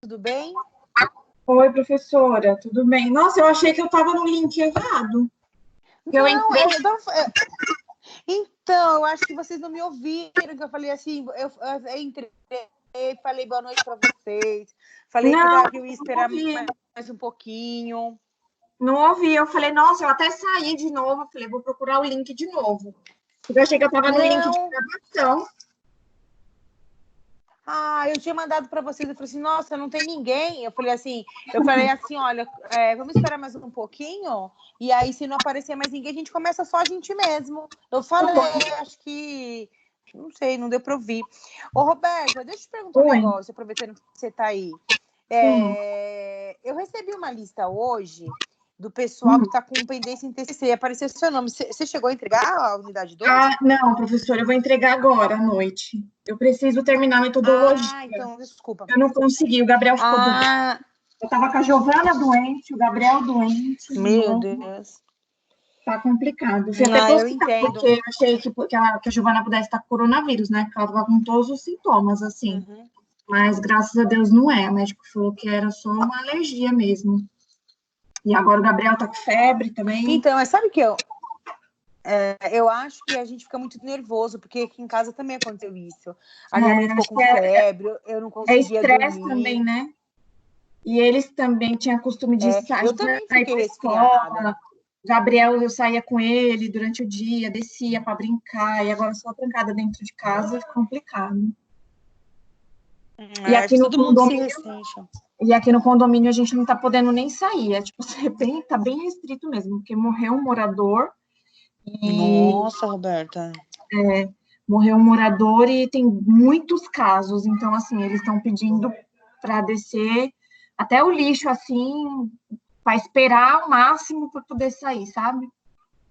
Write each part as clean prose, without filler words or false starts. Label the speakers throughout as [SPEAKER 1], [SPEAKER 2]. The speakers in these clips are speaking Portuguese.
[SPEAKER 1] tudo bem?
[SPEAKER 2] Oi, professora, tudo bem? Nossa, eu achei que eu estava no link errado.
[SPEAKER 1] Não, então, eu acho que vocês não me ouviram, que eu falei assim, eu entrei, falei boa noite para vocês, falei que eu ia esperar mais um pouquinho.
[SPEAKER 2] Não ouvi, eu falei, nossa, eu até saí de novo, falei, vou procurar o link de novo. Porque eu achei que eu estava no link de gravação.
[SPEAKER 1] Eu tinha mandado para vocês, eu falei assim, nossa, não tem ninguém. Eu falei assim, olha, vamos esperar mais um pouquinho, e aí se não aparecer mais ninguém, a gente começa só a gente mesmo. Eu falei, acho que, não sei, não deu para ouvir. Ô, Roberta, deixa eu te perguntar um negócio, aproveitando que você está aí. Eu recebi uma lista hoje do pessoal que está com pendência em TCC, apareceu seu nome. Você chegou a entregar a unidade 2?
[SPEAKER 2] Não, professora, eu vou entregar agora à noite. Eu preciso terminar a metodologia.
[SPEAKER 1] Então, desculpa.
[SPEAKER 2] Eu não consegui, o Gabriel ficou doente. Eu estava com a Giovana doente, o Gabriel doente.
[SPEAKER 1] Meu Deus.
[SPEAKER 2] Tá complicado. Eu fui até
[SPEAKER 1] eu entendo.
[SPEAKER 2] Porque eu achei que a Giovana pudesse estar com coronavírus, né? Porque ela estava com todos os sintomas, assim. Mas, graças a Deus, não é. O médico falou que era só uma alergia mesmo. E agora o Gabriel tá com febre também.
[SPEAKER 1] Então, sabe que eu acho que a gente fica muito nervoso, porque aqui em casa também aconteceu isso. A minha mãe ficou com febre, eu não conseguia dormir. É estresse
[SPEAKER 2] também, né? E eles também tinham costume de sair.
[SPEAKER 1] Eu também fiquei resfriada.
[SPEAKER 2] Gabriel, eu saía com ele durante o dia, descia para brincar, e agora só trancada dentro de casa é complicado. E aqui no condomínio, a gente não tá podendo nem sair. Tá bem restrito mesmo, porque morreu um morador.
[SPEAKER 1] Nossa, Roberta.
[SPEAKER 2] Morreu um morador e tem muitos casos. Então, assim, eles estão pedindo para descer até o lixo, assim, para esperar o máximo para poder sair, sabe?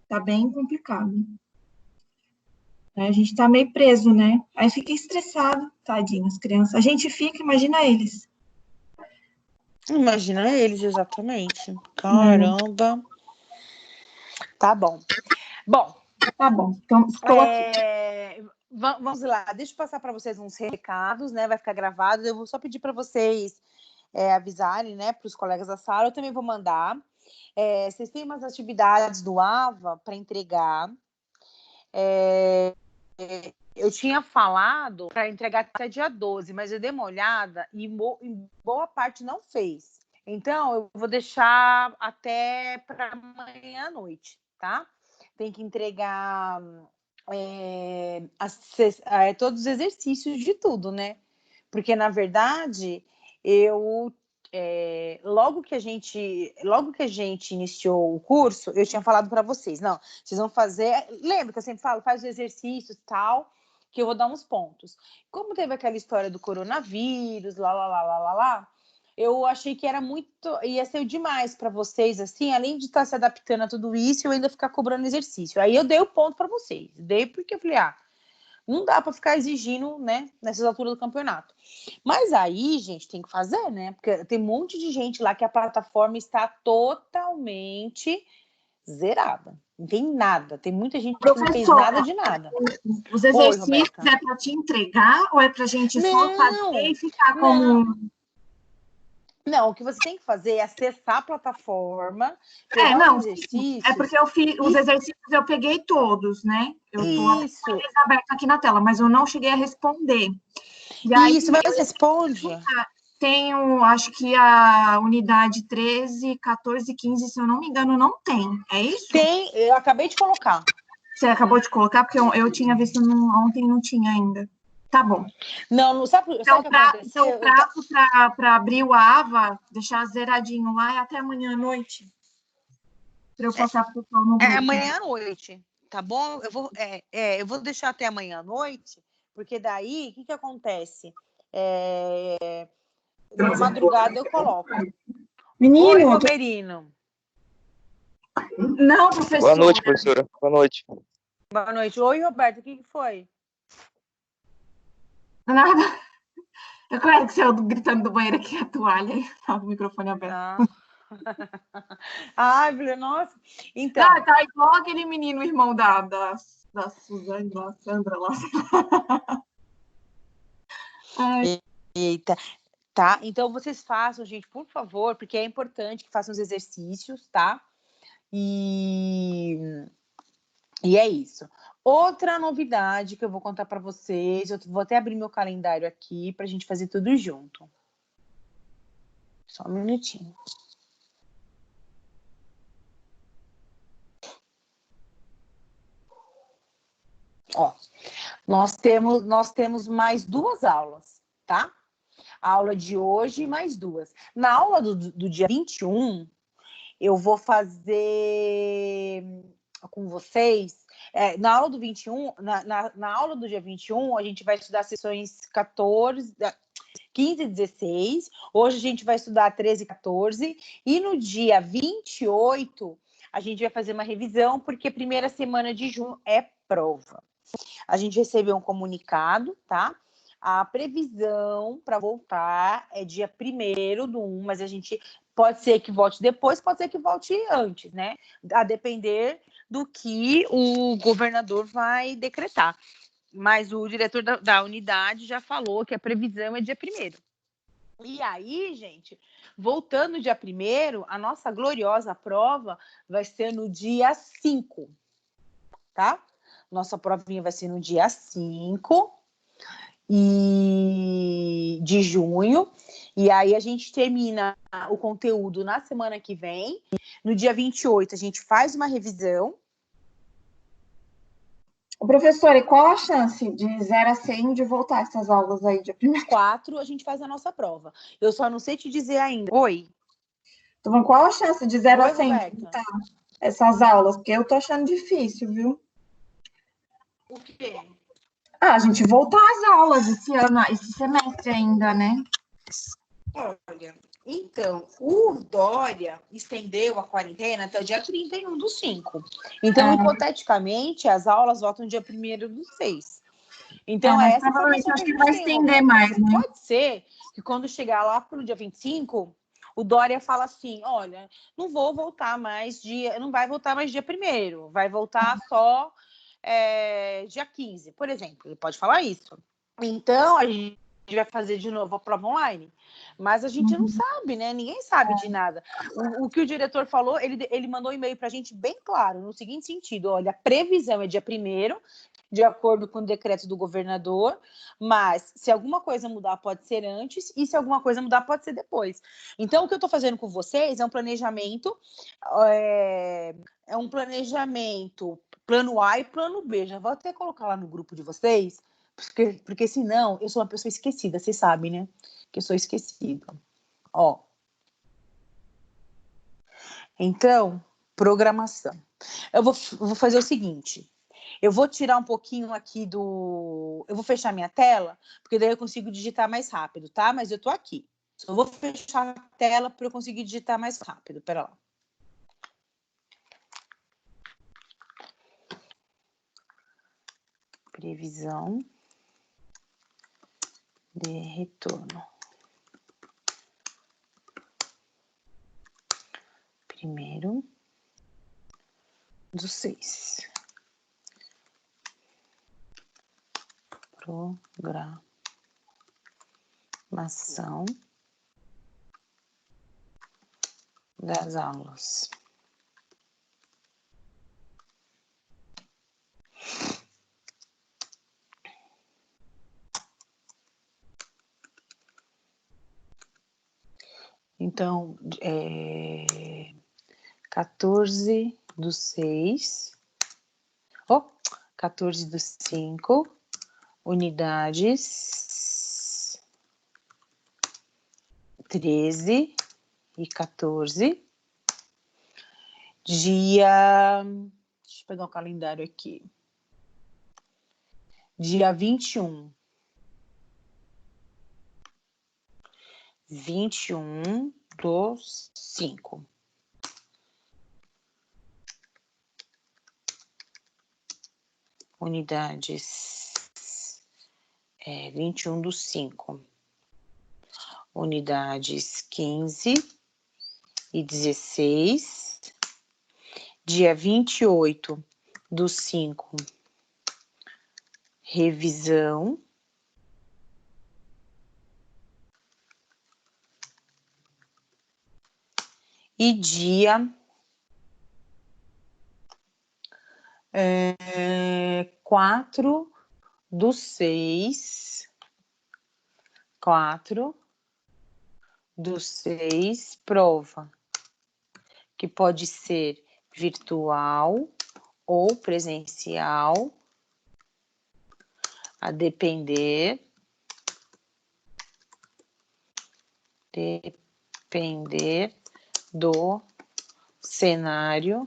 [SPEAKER 2] Tá bem complicado. A gente tá meio preso, né? Aí fica estressado, tadinho, as crianças. A gente fica, imagina eles.
[SPEAKER 1] Imagina eles, exatamente. Caramba. Tá bom.
[SPEAKER 2] Tá bom. Então, estou aqui.
[SPEAKER 1] Vamos lá. Deixa eu passar para vocês uns recados, né? Vai ficar gravado. Eu vou só pedir para vocês avisarem, né, para os colegas da sala. Eu também vou mandar. Vocês têm umas atividades do AVA para entregar. Eu tinha falado para entregar até dia 12, mas eu dei uma olhada e boa parte não fez. Então, eu vou deixar até para amanhã à noite, tá? Tem que entregar todos os exercícios de tudo, né? Porque, na verdade, logo que a gente iniciou o curso, eu tinha falado para vocês, não, vocês vão fazer, lembra que eu sempre falo, faz os exercícios e tal, que eu vou dar uns pontos. Como teve aquela história do coronavírus, lá, eu achei que ia ser demais para vocês, assim, além de estar se adaptando a tudo isso, eu ainda ficar cobrando exercício. Aí eu dei o ponto para vocês, dei porque eu falei, não dá para ficar exigindo, né, nessas alturas do campeonato. Mas aí, gente, tem que fazer, né? Porque tem um monte de gente lá que a plataforma está totalmente zerada. Não tem nada. Tem muita gente que não fez nada de nada.
[SPEAKER 2] Os exercícios é para te entregar ou é para a gente só fazer e ficar como...
[SPEAKER 1] Não, o que você tem que fazer é acessar a plataforma,
[SPEAKER 2] os exercícios. É porque eu fiz os exercícios, eu peguei todos, né? Eu tô aberto aqui na tela, mas eu não cheguei a responder.
[SPEAKER 1] E aí, mas responde.
[SPEAKER 2] Tenho, acho que a unidade 13, 14 e 15, se eu não me engano, não tem. É isso?
[SPEAKER 1] Tem, eu acabei de colocar.
[SPEAKER 2] Você acabou de colocar? Porque eu tinha visto ontem, não tinha ainda. Tá bom.
[SPEAKER 1] Não sabe o que aconteceu?
[SPEAKER 2] Então, o prazo para abrir o AVA, deixar zeradinho lá, é até amanhã à noite. Para eu passar para o pessoal no grupo.
[SPEAKER 1] Amanhã à noite, tá bom? Eu vou deixar até amanhã à noite, porque daí, o que acontece? De madrugada eu coloco.
[SPEAKER 2] Menino!
[SPEAKER 1] Oi, Roberino.
[SPEAKER 2] Não, professora.
[SPEAKER 3] Boa noite, professora. Boa noite.
[SPEAKER 1] Boa noite. Oi, Roberto, o que foi?
[SPEAKER 2] Nada. Eu quero que você gritando do banheiro aqui a toalha e tá o microfone aberto.
[SPEAKER 1] Ai, nossa. Então.
[SPEAKER 2] Tá igual aquele menino, irmão da Suzane, da Sandra lá.
[SPEAKER 1] Eita. tá? Então, vocês façam, gente, por favor, porque é importante que façam os exercícios, tá? E é isso. Outra novidade que eu vou contar para vocês, eu vou até abrir meu calendário aqui para a gente fazer tudo junto. Só um minutinho. Ó, nós temos mais 2 aulas, tá? A aula de hoje e mais 2. Na aula do dia 21, eu vou fazer com vocês. Na aula do 21, na aula do dia 21, a gente vai estudar sessões 15 e 16. Hoje a gente vai estudar 13 e 14. E no dia 28, a gente vai fazer uma revisão, porque a primeira semana de junho é prova. A gente recebeu um comunicado, tá? A previsão para voltar é dia 1º/1, mas a gente pode ser que volte depois, pode ser que volte antes, né? A depender do que o governador vai decretar. Mas o diretor da unidade já falou que a previsão é dia 1º. E aí, gente, voltando dia 1º, a nossa gloriosa prova vai ser no dia 5, tá? Nossa provinha vai ser no dia 5 de junho. E aí a gente termina o conteúdo na semana que vem. No dia 28, a gente faz uma revisão.
[SPEAKER 2] Professora, e qual a chance de 0 a 100 de voltar essas aulas aí de
[SPEAKER 1] 4, a gente faz a nossa prova. Eu só não sei te dizer ainda. Oi?
[SPEAKER 2] Então, qual a chance de 0 a 100
[SPEAKER 1] Roberta.
[SPEAKER 2] de voltar essas aulas? Porque eu tô achando difícil, viu?
[SPEAKER 1] O quê?
[SPEAKER 2] A gente voltar às aulas esse ano, esse semestre ainda, né?
[SPEAKER 1] Olha, então, o Dória estendeu a quarentena até o dia 31/5. Então, hipoteticamente, as aulas voltam dia 1º/6. Então,
[SPEAKER 2] mas
[SPEAKER 1] essa
[SPEAKER 2] provavelmente
[SPEAKER 1] informação
[SPEAKER 2] acho
[SPEAKER 1] que a
[SPEAKER 2] que
[SPEAKER 1] gente
[SPEAKER 2] vai
[SPEAKER 1] tem,
[SPEAKER 2] estender
[SPEAKER 1] Roberta.
[SPEAKER 2] mais, né?
[SPEAKER 1] Pode ser que quando chegar lá para o dia 25, o Dória fala assim, olha, não vai voltar mais dia 1º, vai voltar só dia 15, por exemplo. Ele pode falar isso. Então, a gente vai fazer de novo a prova online. Mas a gente não sabe, né? Ninguém sabe de nada. O que o diretor falou, ele mandou um e-mail para a gente bem claro, no seguinte sentido, olha, a previsão é dia 1º, de acordo com o decreto do governador, mas se alguma coisa mudar, pode ser antes, e se alguma coisa mudar, pode ser depois. Então, o que eu estou fazendo com vocês é um planejamento, plano A e plano B. Já vou até colocar lá no grupo de vocês, porque senão eu sou uma pessoa esquecida, vocês sabem, né? Que eu sou esquecida. Ó. Então, programação. Eu vou fazer o seguinte. Eu vou tirar um pouquinho aqui do... Eu vou fechar minha tela, porque daí eu consigo digitar mais rápido, tá? Mas eu tô aqui. Só vou fechar a tela para eu conseguir digitar mais rápido. Pera lá. Previsão de retorno. 1º/6. Programação das aulas. Então, 14/6, 14/5, unidades 13 e 14. Dia... Deixa eu pegar o calendário aqui. Dia 21. 21/5. Unidades 21/5. Unidades 15 e 16. Dia 28/5. Revisão. e dia 4/6, prova, que pode ser virtual ou presencial, a depender do cenário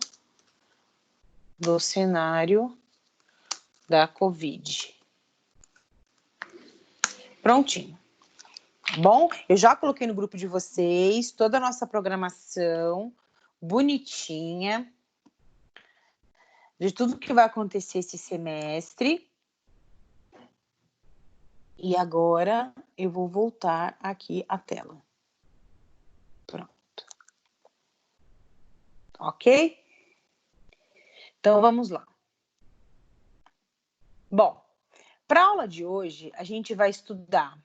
[SPEAKER 1] da Covid. Prontinho. Bom, eu já coloquei no grupo de vocês toda a nossa programação bonitinha de tudo que vai acontecer esse semestre. E agora eu vou voltar aqui a tela. Pronto. Ok? Então vamos lá. Bom, para a aula de hoje, a gente vai estudar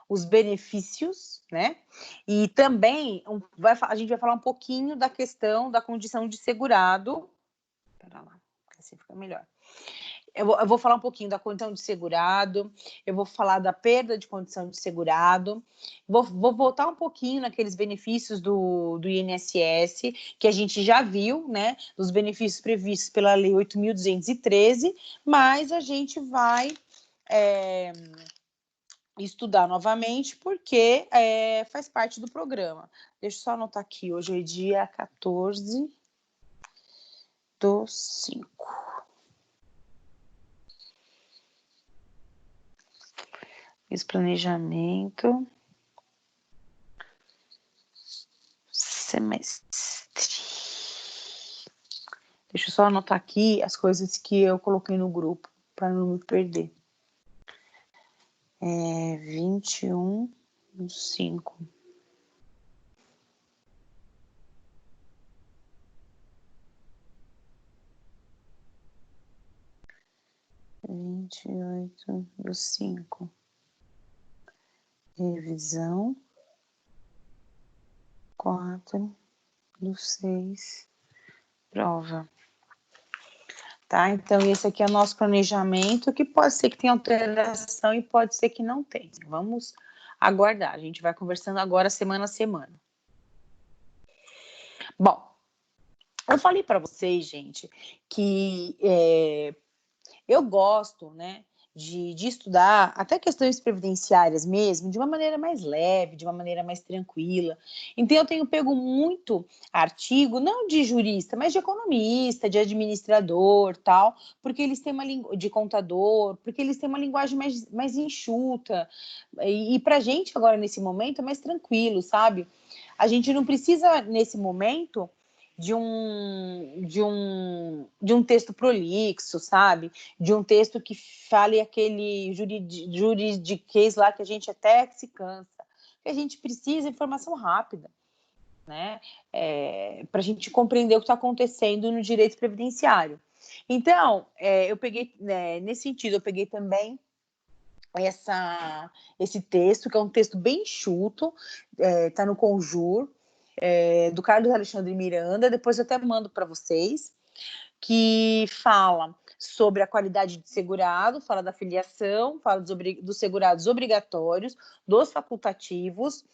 [SPEAKER 1] os benefícios, né? E também a gente vai falar um pouquinho da questão da condição de segurado. Espera lá, assim fica melhor. Eu vou falar um pouquinho da condição de segurado, eu vou falar da perda de condição de segurado, vou voltar um pouquinho naqueles benefícios do INSS, que a gente já viu, né, dos benefícios previstos pela Lei 8.213, mas a gente vai estudar novamente, porque faz parte do programa. Deixa eu só anotar aqui, hoje é dia 14/5. Esse planejamento semestre. Deixa eu só anotar aqui as coisas que eu coloquei no grupo para não me perder. 21/5. Revisão 4/6, prova. Tá? Então, esse aqui é o nosso planejamento, que pode ser que tenha alteração e pode ser que não tenha. Vamos aguardar. A gente vai conversando agora semana a semana. Bom, eu falei para vocês, gente, que eu gosto, né, de estudar até questões previdenciárias mesmo, de uma maneira mais leve, de uma maneira mais tranquila. Então, eu tenho pego muito artigo, não de jurista, mas de economista, de administrador, tal, porque eles têm uma de contador, porque eles têm uma linguagem mais enxuta. E para a gente, agora, nesse momento, é mais tranquilo, sabe? A gente não precisa, nesse momento, de um texto prolixo, sabe? De um texto que fale aquele juridiquês lá que a gente até se cansa. Que a gente precisa de informação rápida, né? Para a gente compreender o que está acontecendo no direito previdenciário. Então, eu peguei, nesse sentido, eu peguei também esse texto, que é um texto bem enxuto, está no Conjur, do Carlos Alexandre Miranda, depois eu até mando para vocês, que fala sobre a qualidade de segurado, fala da filiação, fala dos segurados obrigatórios, dos facultativos,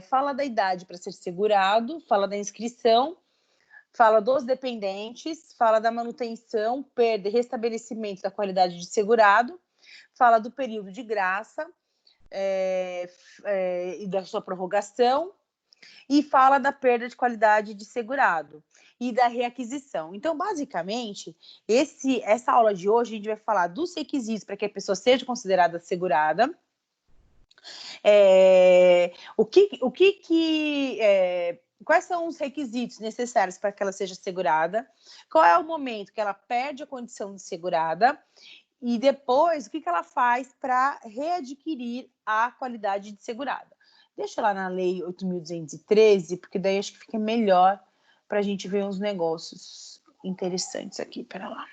[SPEAKER 1] fala da idade para ser segurado, fala da inscrição, fala dos dependentes, fala da manutenção, perda e restabelecimento da qualidade de segurado, fala do período de graça e da sua prorrogação, e fala da perda de qualidade de segurado e da reaquisição. Então, basicamente, essa aula de hoje a gente vai falar dos requisitos para que a pessoa seja considerada segurada, quais são os requisitos necessários para que ela seja segurada, qual é o momento que ela perde a condição de segurada, e depois o que ela faz para readquirir a qualidade de segurada. Deixa lá na Lei 8.213, porque daí acho que fica melhor para a gente ver uns negócios interessantes aqui. Pera lá.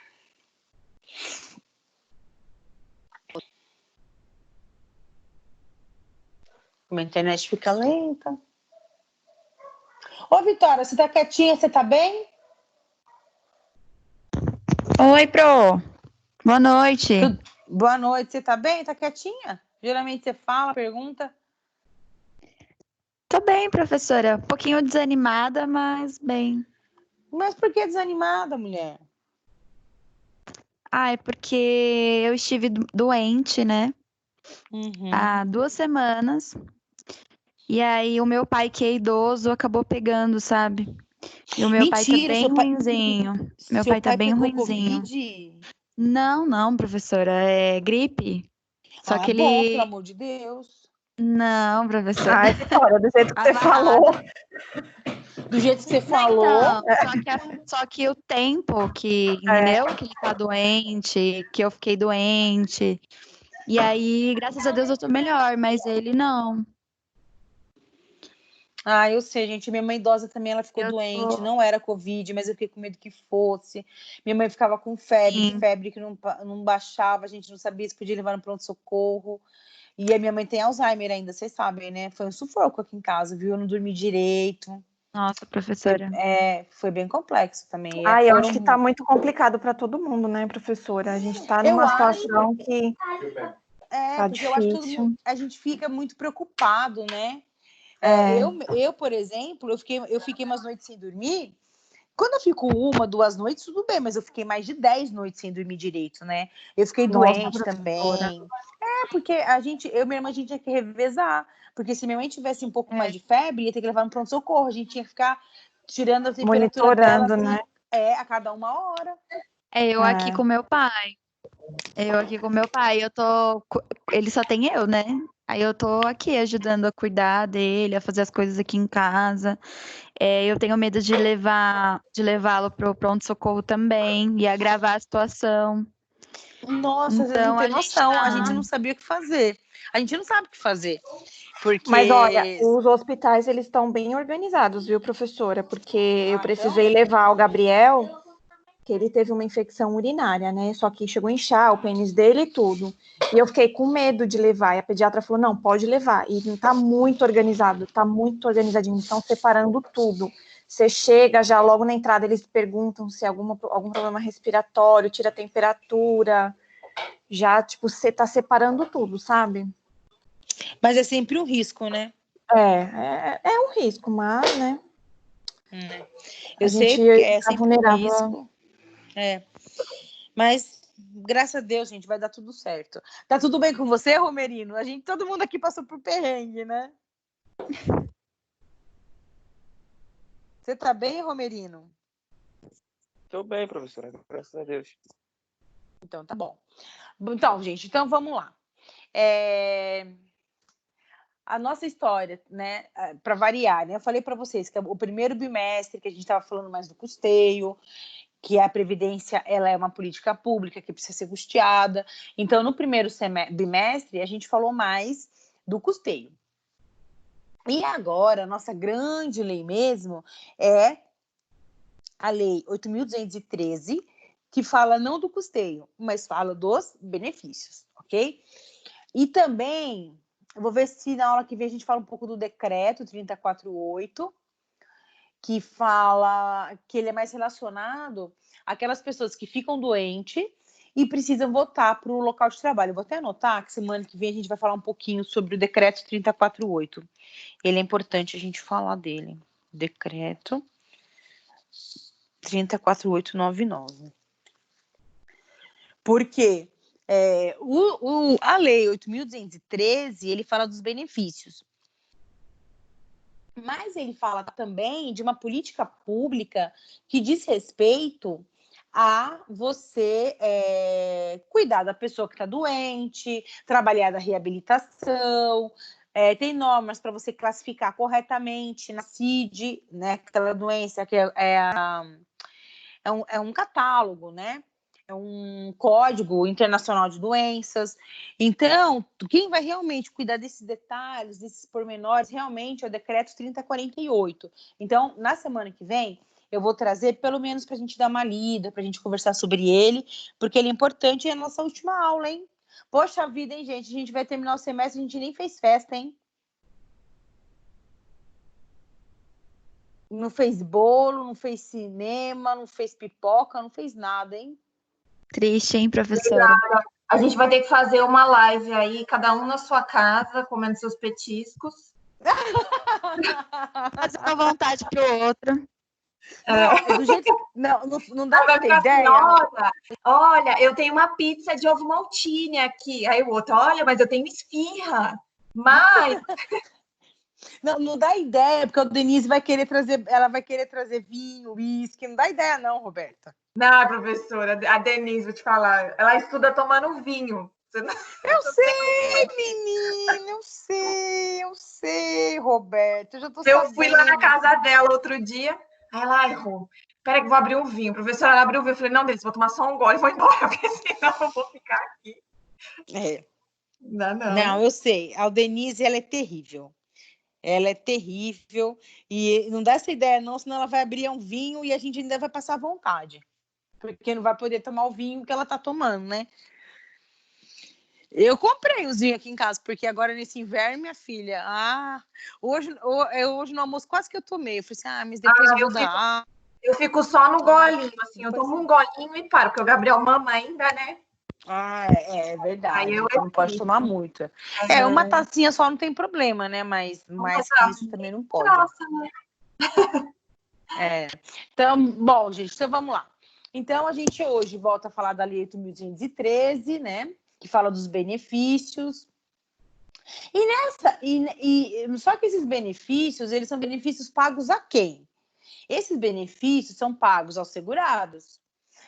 [SPEAKER 1] Como a internet fica lenta. Ô, Vitória, você tá quietinha? Você tá bem?
[SPEAKER 4] Oi, Pro. Boa noite.
[SPEAKER 1] Boa noite, você tá bem? Tá quietinha? Geralmente você fala, pergunta.
[SPEAKER 4] Tô bem, professora. Um pouquinho desanimada, mas bem.
[SPEAKER 1] Mas por que desanimada, mulher?
[SPEAKER 4] É porque eu estive doente, né? Há 2 semanas. E aí o meu pai, que é idoso, acabou pegando, sabe? E o meu pai tá
[SPEAKER 1] Mentira,
[SPEAKER 4] bem ruinzinho. Meu
[SPEAKER 1] seu
[SPEAKER 4] pai tá
[SPEAKER 1] pai
[SPEAKER 4] bem
[SPEAKER 1] pegou
[SPEAKER 4] ruinzinho.
[SPEAKER 1] Covid?
[SPEAKER 4] Não, professora. É gripe. Só que
[SPEAKER 1] Bom, pelo
[SPEAKER 4] ele...
[SPEAKER 1] amor de Deus.
[SPEAKER 4] Não, professora.
[SPEAKER 2] Ai, Vitória, do jeito que você
[SPEAKER 4] Tava
[SPEAKER 2] falou.
[SPEAKER 4] errado.
[SPEAKER 1] Do jeito que você
[SPEAKER 4] Não,
[SPEAKER 1] falou.
[SPEAKER 4] então, só que o tempo que, entendeu? Que ele tá doente, que eu fiquei doente. E aí, graças a Deus, eu tô melhor, mas ele não.
[SPEAKER 1] Eu sei, gente. Minha mãe idosa também, ela ficou
[SPEAKER 4] Eu
[SPEAKER 1] doente.
[SPEAKER 4] tô...
[SPEAKER 1] Não era Covid, mas eu fiquei com medo que fosse. Minha mãe ficava com
[SPEAKER 4] Sim.
[SPEAKER 1] febre que não baixava. A gente não sabia se podia levar no pronto-socorro. E a minha mãe tem Alzheimer ainda, vocês sabem, né? Foi um sufoco aqui em casa, viu? Eu não dormi direito.
[SPEAKER 4] Nossa, professora.
[SPEAKER 1] Foi bem complexo também.
[SPEAKER 2] Ai, eu acho que tá muito complicado para todo mundo, né, professora? A gente tá numa situação que tá
[SPEAKER 1] porque eu acho que
[SPEAKER 2] difícil.
[SPEAKER 1] a gente fica muito preocupado, né? Eu, por exemplo, eu fiquei umas noites sem dormir. Quando eu fico 1, 2 noites, tudo bem, mas eu fiquei mais de 10 noites sem dormir direito, né? Eu fiquei doente também. Porque eu e minha irmã, a gente tinha que revezar. Porque se minha mãe tivesse um pouco mais de febre, ia ter que levar no pronto-socorro. A gente tinha que ficar tirando a temperatura dela,
[SPEAKER 2] Monitorando,
[SPEAKER 1] assim,
[SPEAKER 2] né?
[SPEAKER 1] a cada 1 hora.
[SPEAKER 4] Eu aqui com meu pai. Ele só tem eu, né? Aí eu tô aqui ajudando a cuidar dele, a fazer as coisas aqui em casa. Eu tenho medo de levá-lo pro pronto-socorro também e agravar a situação.
[SPEAKER 1] Nossa, às vezes não
[SPEAKER 4] Então
[SPEAKER 1] tem
[SPEAKER 4] a gente
[SPEAKER 1] noção. A gente
[SPEAKER 4] tá.
[SPEAKER 1] não sabia o que fazer. A gente não sabe o que fazer. Porque.
[SPEAKER 2] Mas olha, os hospitais eles estão bem organizados, viu, professora? Porque eu precisei levar o Gabriel, que ele teve uma infecção urinária, né? Só que chegou a inchar o pênis dele e tudo. E eu fiquei com medo de levar. E a pediatra falou: não, pode levar. E tá muito organizado, tá muito organizadinho. Estão separando tudo. Você chega já logo na entrada, eles perguntam se algum problema respiratório, tira a temperatura. Já, tipo, você tá separando tudo, sabe?
[SPEAKER 1] Mas é sempre um risco, né?
[SPEAKER 2] É um risco, mas, né?
[SPEAKER 1] Eu sei que é sempre um risco. Mas, graças a Deus, gente, vai dar tudo certo. Tá tudo bem com você, Romerino? Todo mundo aqui passou por perrengue, né? Você tá bem, Romerino?
[SPEAKER 3] Tô bem, professora, graças a Deus.
[SPEAKER 1] Então, tá bom. Então, gente, vamos lá. A nossa história, né, para variar, né? Eu falei para vocês que o primeiro bimestre, que a gente estava falando mais do custeio, que a Previdência ela é uma política pública que precisa ser custeada. Então, no primeiro bimestre, a gente falou mais do custeio. E agora, a nossa grande lei mesmo é a Lei 8.213, que fala não do custeio, mas fala dos benefícios, ok? E também, eu vou ver se na aula que vem a gente fala um pouco do decreto 3048, que fala que ele é mais relacionado àquelas pessoas que ficam doentes e precisam voltar para o local de trabalho. Eu vou até anotar que semana que vem a gente vai falar um pouquinho sobre o decreto 3048. Ele é importante a gente falar dele. Decreto 304899. Porque a lei 8.213, ele fala dos benefícios. Mas ele fala também de uma política pública que diz respeito a você cuidar da pessoa que está doente, trabalhar da reabilitação, tem normas para você classificar corretamente na CID, né, aquela doença que é um catálogo, né? É um código internacional de doenças. Então, quem vai realmente cuidar desses detalhes, desses pormenores, realmente é o decreto 3048. Então, na semana que vem, eu vou trazer pelo menos para a gente dar uma lida, para a gente conversar sobre ele, porque ele é importante e é a nossa última aula, hein? Poxa vida, hein, gente? A gente vai terminar o semestre, a gente nem fez festa, hein? Não fez bolo, não fez cinema, não fez pipoca, não fez nada, hein?
[SPEAKER 4] Triste, hein, professora?
[SPEAKER 2] A gente vai ter que fazer uma live aí, cada um na sua casa, comendo seus petiscos.
[SPEAKER 4] Fazer uma vontade pro outro.
[SPEAKER 1] Não, do jeito não dá
[SPEAKER 2] Vai
[SPEAKER 1] pra ter
[SPEAKER 2] ficar assim,
[SPEAKER 1] ideia.
[SPEAKER 2] olha, eu tenho uma pizza de ovo maltine aqui. Aí o outro, olha, mas eu tenho esfirra. Mas
[SPEAKER 1] Não dá ideia, porque o Denise vai querer trazer, ela vai querer trazer vinho, uísque, não dá ideia não, Roberta.
[SPEAKER 2] não, professora, a Denise, vou te falar, ela estuda tomando vinho.
[SPEAKER 1] Eu sei, menina, eu sei, Roberta, eu já tô sabendo.
[SPEAKER 2] Eu fui lá na casa dela outro dia, aí ela, ai, Rô, peraí que eu vou abrir o vinho. Professora, ela abriu o vinho, eu falei, não, Denise, vou tomar só um gole e vou embora, porque senão eu vou ficar aqui.
[SPEAKER 1] Não, eu sei, a Denise, ela é terrível. Ela é terrível e não dá essa ideia não, senão ela vai abrir um vinho e a gente ainda vai passar vontade. Porque não vai poder tomar o vinho que ela tá tomando, né? Eu comprei os vinhos aqui em casa, porque agora nesse inverno, minha filha, hoje no almoço quase que eu tomei. Eu falei assim, mas depois eu vou dar.
[SPEAKER 2] Eu fico só no golinho, assim, eu tomo um golinho e paro, porque o Gabriel mama ainda, né?
[SPEAKER 1] É verdade.
[SPEAKER 2] Aí eu
[SPEAKER 1] Não pode tomar muito. Uma tacinha só não tem problema, né? Mas mais que isso também não pode.
[SPEAKER 2] Nossa, né?
[SPEAKER 1] Então, bom, gente, então vamos lá. Então, a gente hoje volta a falar da Lei 8.213, né? Que fala dos benefícios. Só que esses benefícios, eles são benefícios pagos a quem? Esses benefícios são pagos aos segurados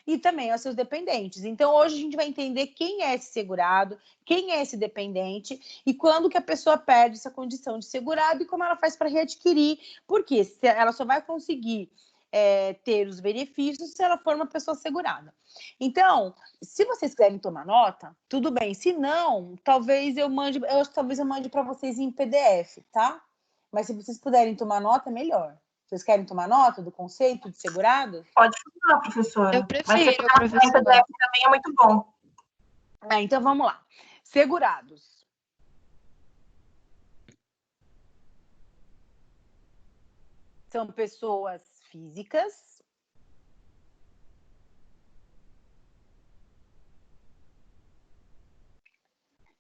[SPEAKER 1] e também aos seus dependentes. Então, hoje a gente vai entender quem é esse segurado, quem é esse dependente e quando que a pessoa perde essa condição de segurado e como ela faz para readquirir, porque ela só vai conseguir ter os benefícios se ela for uma pessoa segurada. Então, se vocês quiserem tomar nota, tudo bem. Se não, talvez eu mande para vocês em PDF, tá? Mas se vocês puderem tomar nota, melhor. Vocês querem tomar nota do conceito de segurado?
[SPEAKER 2] Pode falar, professora.
[SPEAKER 4] Eu prefiro, professora.
[SPEAKER 2] Também é muito bom.
[SPEAKER 1] Então, vamos lá. Segurados. São pessoas físicas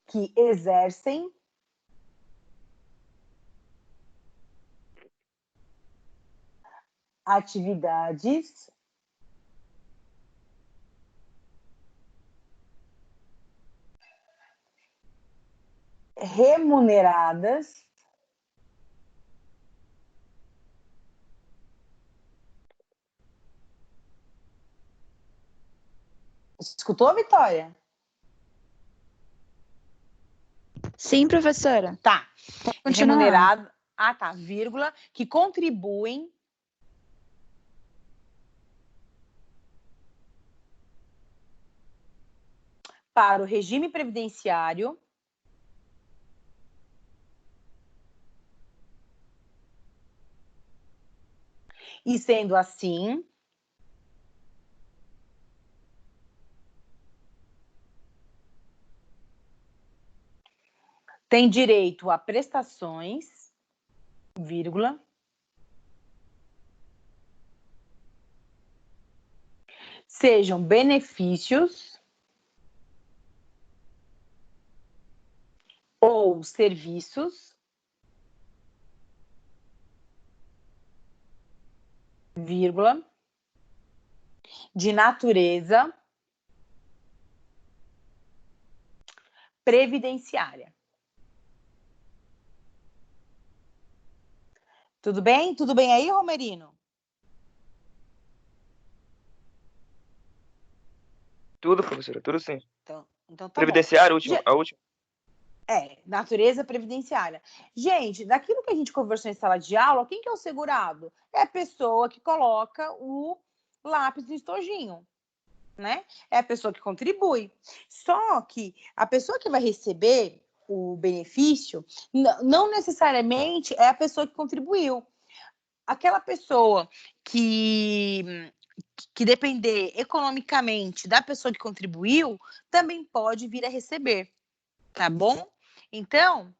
[SPEAKER 1] que exercem atividades remuneradas Escutou, Vitória?
[SPEAKER 4] Sim, professora.
[SPEAKER 1] Tá.
[SPEAKER 4] Continuar.
[SPEAKER 1] Remunerado, tá, vírgula, que contribuem para o regime previdenciário e, sendo assim, tem direito a prestações, vírgula, sejam benefícios ou serviços, vírgula, de natureza previdenciária. Tudo bem? Tudo bem aí, Romerino?
[SPEAKER 3] Tudo, professora, tudo sim.
[SPEAKER 1] Então tá
[SPEAKER 3] Previdenciário, a última.
[SPEAKER 1] Natureza previdenciária. Gente, daquilo que a gente conversou em sala de aula, quem que é o segurado? É a pessoa que coloca o lápis no estojinho, né? É a pessoa que contribui. Só que a pessoa que vai receber o benefício não necessariamente é a pessoa que contribuiu. Aquela pessoa que depender economicamente da pessoa que contribuiu também pode vir a receber, tá bom? Então,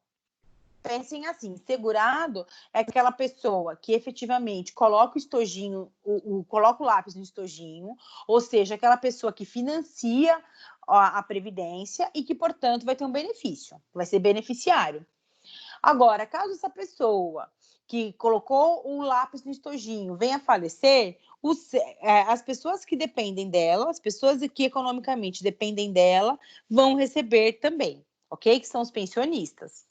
[SPEAKER 1] Pensem assim, segurado é aquela pessoa que efetivamente coloca o estojinho, coloca o lápis no estojinho, ou seja, aquela pessoa que financia a previdência e que, portanto, vai ter um benefício, vai ser beneficiário. Agora, caso essa pessoa que colocou o lápis no estojinho venha a falecer, as pessoas que dependem dela, as pessoas que economicamente dependem dela, vão receber também, ok? Que são os pensionistas.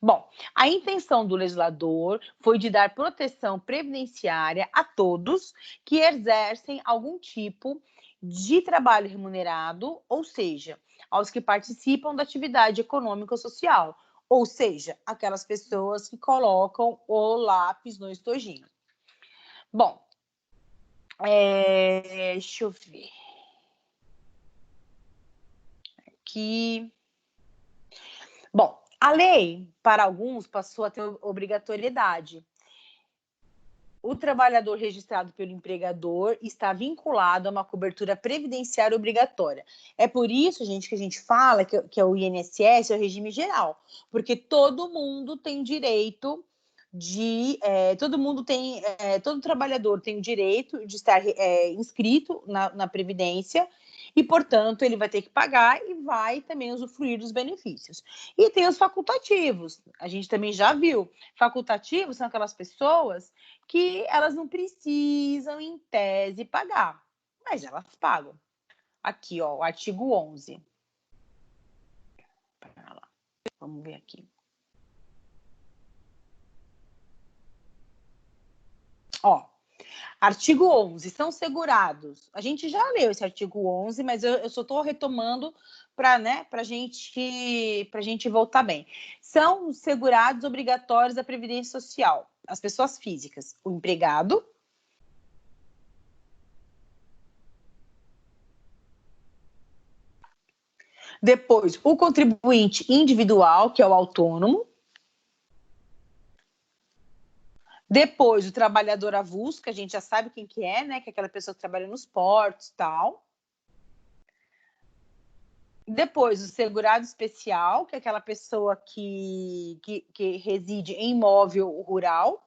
[SPEAKER 1] Bom, a intenção do legislador foi de dar proteção previdenciária a todos que exercem algum tipo de trabalho remunerado, ou seja, aos que participam da atividade econômica ou social, ou seja, aquelas pessoas que colocam o lápis no estojinho. Bom, deixa eu ver. Aqui. Bom, a lei, para alguns, passou a ter obrigatoriedade. O trabalhador registrado pelo empregador está vinculado a uma cobertura previdenciária obrigatória. É por isso, gente, que a gente fala que é o INSS, é o regime geral, porque todo mundo tem direito de... todo trabalhador tem o direito de estar inscrito na Previdência e, portanto, ele vai ter que pagar e vai também usufruir dos benefícios. E tem os facultativos, a gente também já viu. Facultativos são aquelas pessoas que elas não precisam, em tese, pagar, mas elas pagam. Aqui, ó, o artigo 11. Vamos ver aqui. Ó, artigo 11, são segurados. A gente já leu esse artigo 11, mas eu só estou retomando para, né, a gente voltar bem. São segurados obrigatórios da Previdência Social as pessoas físicas, o empregado, depois o contribuinte individual, que é o autônomo, depois o trabalhador avulso, que a gente já sabe quem que é, né, que é aquela pessoa que trabalha nos portos e tal. Depois o segurado especial, que é aquela pessoa que reside em imóvel rural.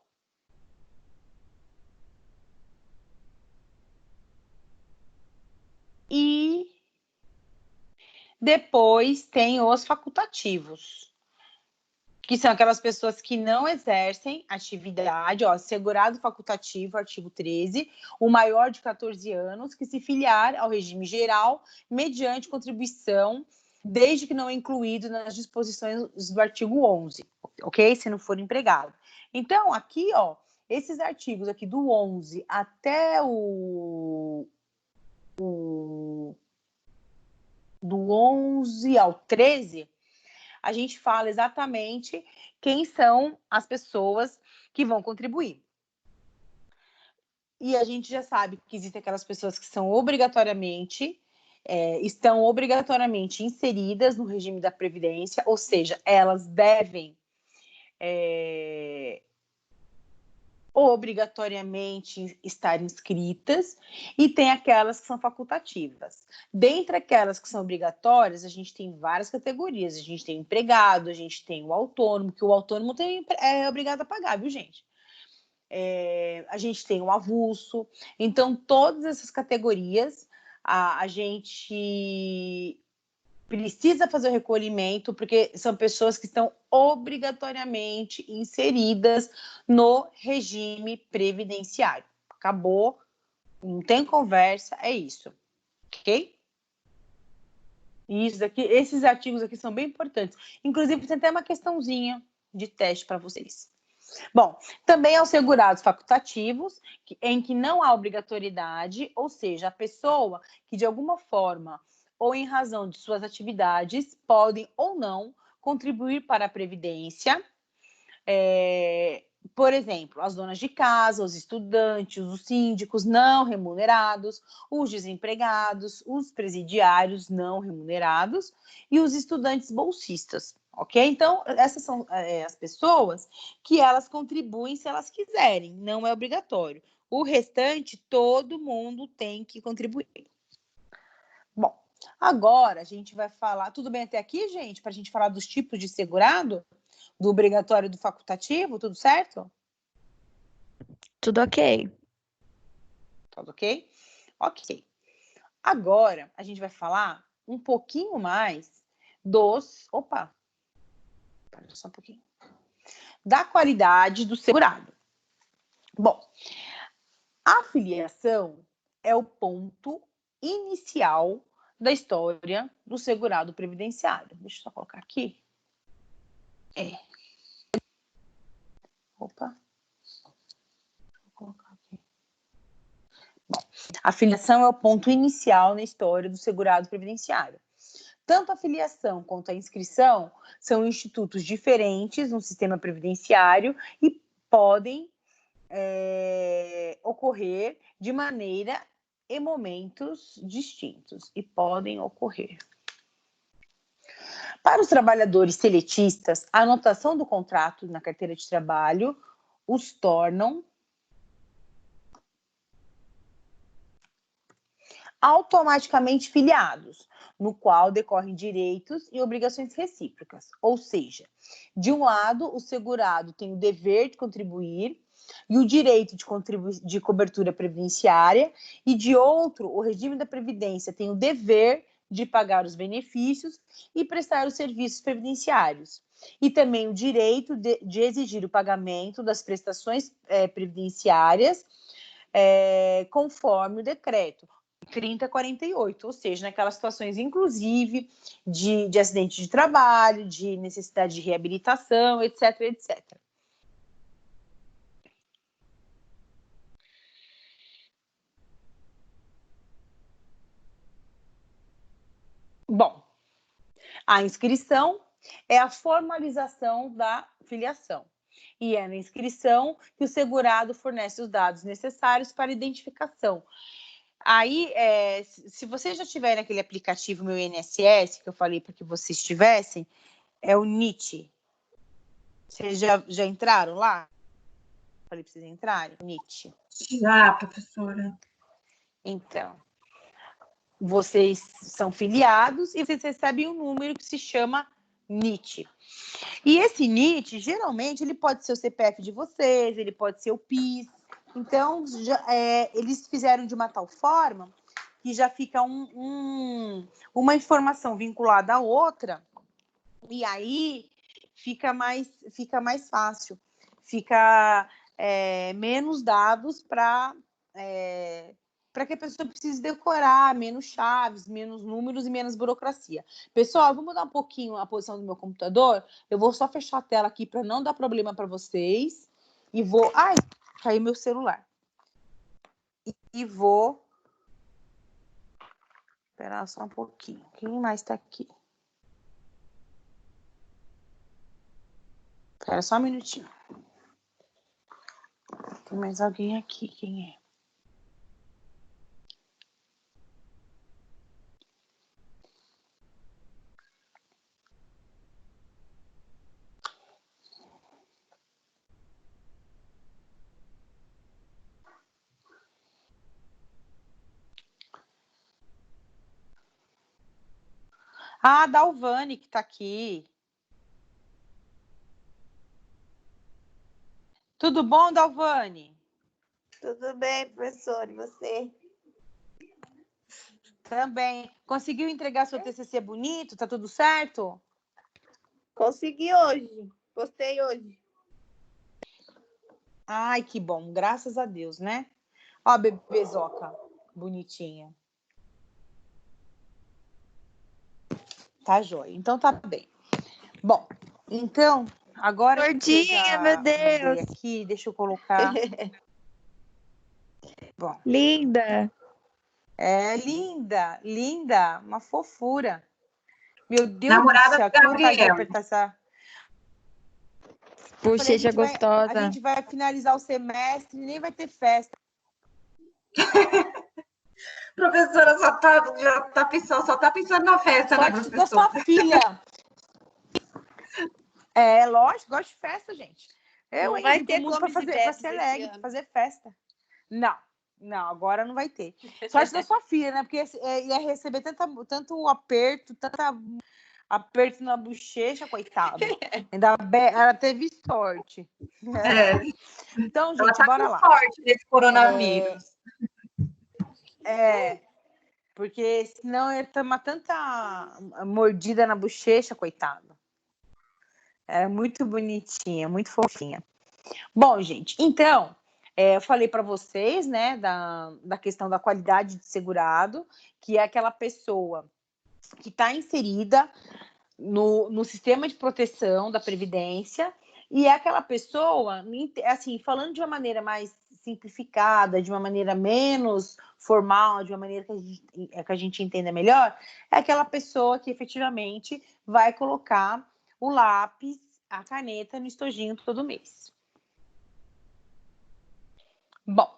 [SPEAKER 1] E depois tem os facultativos, que são aquelas pessoas que não exercem atividade, ó, segurado facultativo, artigo 13, o maior de 14 anos, que se filiar ao regime geral mediante contribuição, desde que não incluído nas disposições do artigo 11, ok? Se não for empregado. Então, aqui, ó, esses artigos aqui do 11 até do 11 ao 13, a gente fala exatamente quem são as pessoas que vão contribuir. E a gente já sabe que existem aquelas pessoas que são estão obrigatoriamente inseridas no regime da Previdência, ou seja, elas devem obrigatoriamente estar inscritas, e tem aquelas que são facultativas. Dentre aquelas que são obrigatórias, a gente tem várias categorias. A gente tem o empregado, a gente tem o autônomo, que o autônomo é obrigado a pagar, viu, gente? A gente tem o avulso. Então, todas essas categorias, a gente precisa fazer o recolhimento, porque são pessoas que estão obrigatoriamente inseridas no regime previdenciário. Acabou, não tem conversa, é isso, ok? Isso aqui, esses artigos aqui são bem importantes. Inclusive, tem até uma questãozinha de teste para vocês. Bom, também aos segurados facultativos, em que não há obrigatoriedade, ou seja, a pessoa que de alguma forma ou em razão de suas atividades podem ou não contribuir para a Previdência. Por exemplo, as donas de casa, os estudantes, os síndicos não remunerados, os desempregados, os presidiários não remunerados e os estudantes bolsistas. Ok? Então, essas são as pessoas que elas contribuem se elas quiserem, não é obrigatório. O restante, todo mundo tem que contribuir. Bom, agora a gente vai falar... Tudo bem até aqui, gente? Para a gente falar dos tipos de segurado? do obrigatório e do facultativo, tudo certo?
[SPEAKER 4] Tudo ok.
[SPEAKER 1] Tudo ok? Ok. Agora, a gente vai falar um pouquinho mais dos... Opa! Espera só um pouquinho. Da qualidade do segurado. Bom, a filiação é o ponto inicial da história do segurado previdenciário. Deixa eu só colocar aqui. Opa. Vou colocar aqui. Bom, a filiação é o ponto inicial na história do segurado previdenciário. Tanto a filiação quanto a inscrição são institutos diferentes no sistema previdenciário e podem ocorrer de maneira e momentos distintos. Para os trabalhadores seletistas, a anotação do contrato na carteira de trabalho os tornam automaticamente filiados, no qual decorrem direitos e obrigações recíprocas. Ou seja, de um lado, o segurado tem o dever de contribuir e o direito de cobertura previdenciária, e de outro, o regime da Previdência tem o dever de pagar os benefícios e prestar os serviços previdenciários, e também o direito de exigir o pagamento das prestações previdenciárias conforme o decreto 3048, ou seja, naquelas situações, inclusive, de acidente de trabalho, de necessidade de reabilitação, etc, etc. Bom, a inscrição é a formalização da filiação. E é na inscrição que o segurado fornece os dados necessários para identificação. Aí, se vocês já tiverem aquele aplicativo Meu INSS, que eu falei para que vocês tivessem, é o NIT. Vocês já entraram lá? Falei para vocês entrarem? NIT.
[SPEAKER 2] Já, professora.
[SPEAKER 1] Então, vocês são filiados e vocês recebem um número que se chama NIT. E esse NIT, geralmente, ele pode ser o CPF de vocês, ele pode ser o PIS. Então, eles fizeram de uma tal forma que já fica uma informação vinculada à outra, e aí fica mais fácil, fica menos dados para que a pessoa precise decorar, menos chaves, menos números e menos burocracia. Pessoal, eu vou mudar um pouquinho a posição do meu computador, eu vou só fechar a tela aqui para não dar problema para vocês, e vou... Ai, caiu meu celular. E vou... Esperar só um pouquinho. Quem mais está aqui? Espera só um minutinho. Tem mais alguém aqui. Quem é? Ah, Dalvane, que está aqui. Tudo bom, Dalvane?
[SPEAKER 5] Tudo bem, professor, e você?
[SPEAKER 1] Também. Conseguiu entregar seu TCC bonito? Tá tudo certo?
[SPEAKER 5] Consegui hoje, postei hoje.
[SPEAKER 1] Ai, que bom. Graças a Deus, né? Ó, a bebezoca. Bonitinha. Tá joia. Então tá bem. Bom, então, agora...
[SPEAKER 4] Gordinha, meu Deus.
[SPEAKER 1] Aqui, deixa eu colocar... Bom.
[SPEAKER 4] Linda.
[SPEAKER 1] É linda, linda. Uma fofura. Meu Deus
[SPEAKER 2] Namorada
[SPEAKER 1] do céu,
[SPEAKER 2] do
[SPEAKER 1] que vontade de
[SPEAKER 2] Gabriel.
[SPEAKER 1] apertar essa...
[SPEAKER 4] Bochecha gostosa.
[SPEAKER 1] A gente vai finalizar o semestre e nem vai ter festa.
[SPEAKER 2] Professora só tá pensando na festa, né,
[SPEAKER 1] Sorte da
[SPEAKER 2] professora?
[SPEAKER 1] sua filha. É, lógico, gosto de festa, gente. Eu
[SPEAKER 5] Não vai
[SPEAKER 1] vim
[SPEAKER 5] ter
[SPEAKER 1] pro mundo
[SPEAKER 5] comes e
[SPEAKER 1] pra
[SPEAKER 5] bebes
[SPEAKER 1] ser
[SPEAKER 5] esse
[SPEAKER 1] alegre,
[SPEAKER 5] ano.
[SPEAKER 1] fazer festa. Não, agora não vai ter. Sorte da sua filha, né? Porque ia receber tanto aperto, tanta aperto na bochecha, coitada. Ela teve sorte. Então,
[SPEAKER 2] Ela
[SPEAKER 1] gente,
[SPEAKER 2] tá
[SPEAKER 1] bora
[SPEAKER 2] com
[SPEAKER 1] lá.
[SPEAKER 2] sorte desse coronavírus.
[SPEAKER 1] Porque senão ia tomar tanta mordida na bochecha, coitada. É muito bonitinha, muito fofinha. Bom, gente, então, eu falei para vocês, né, da questão da qualidade de segurado, que é aquela pessoa que está inserida no sistema de proteção da Previdência, e é aquela pessoa, assim, falando de uma maneira mais simplificada, de uma maneira menos formal, de uma maneira que a gente entenda melhor, é aquela pessoa que efetivamente vai colocar o lápis, a caneta no estojinho todo mês. Bom,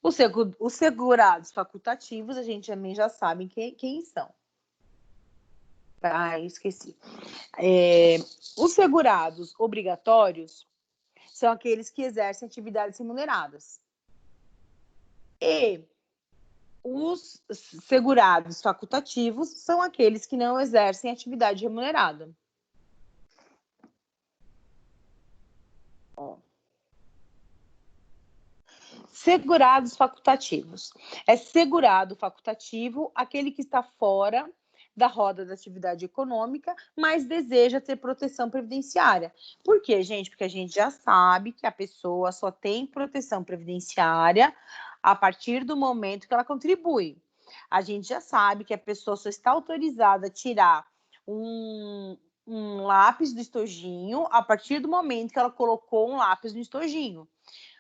[SPEAKER 1] os segurados facultativos, a gente também já sabe quem são. Ah, eu esqueci. Os segurados obrigatórios são aqueles que exercem atividades remuneradas. E os segurados facultativos são aqueles que não exercem atividade remunerada. Segurados facultativos. É segurado facultativo aquele que está fora da roda da atividade econômica, mas deseja ter proteção previdenciária. Por quê, gente? Porque a gente já sabe que a pessoa só tem proteção previdenciária a partir do momento que ela contribui. A gente já sabe que a pessoa só está autorizada a tirar um lápis do estojinho a partir do momento que ela colocou um lápis no estojinho.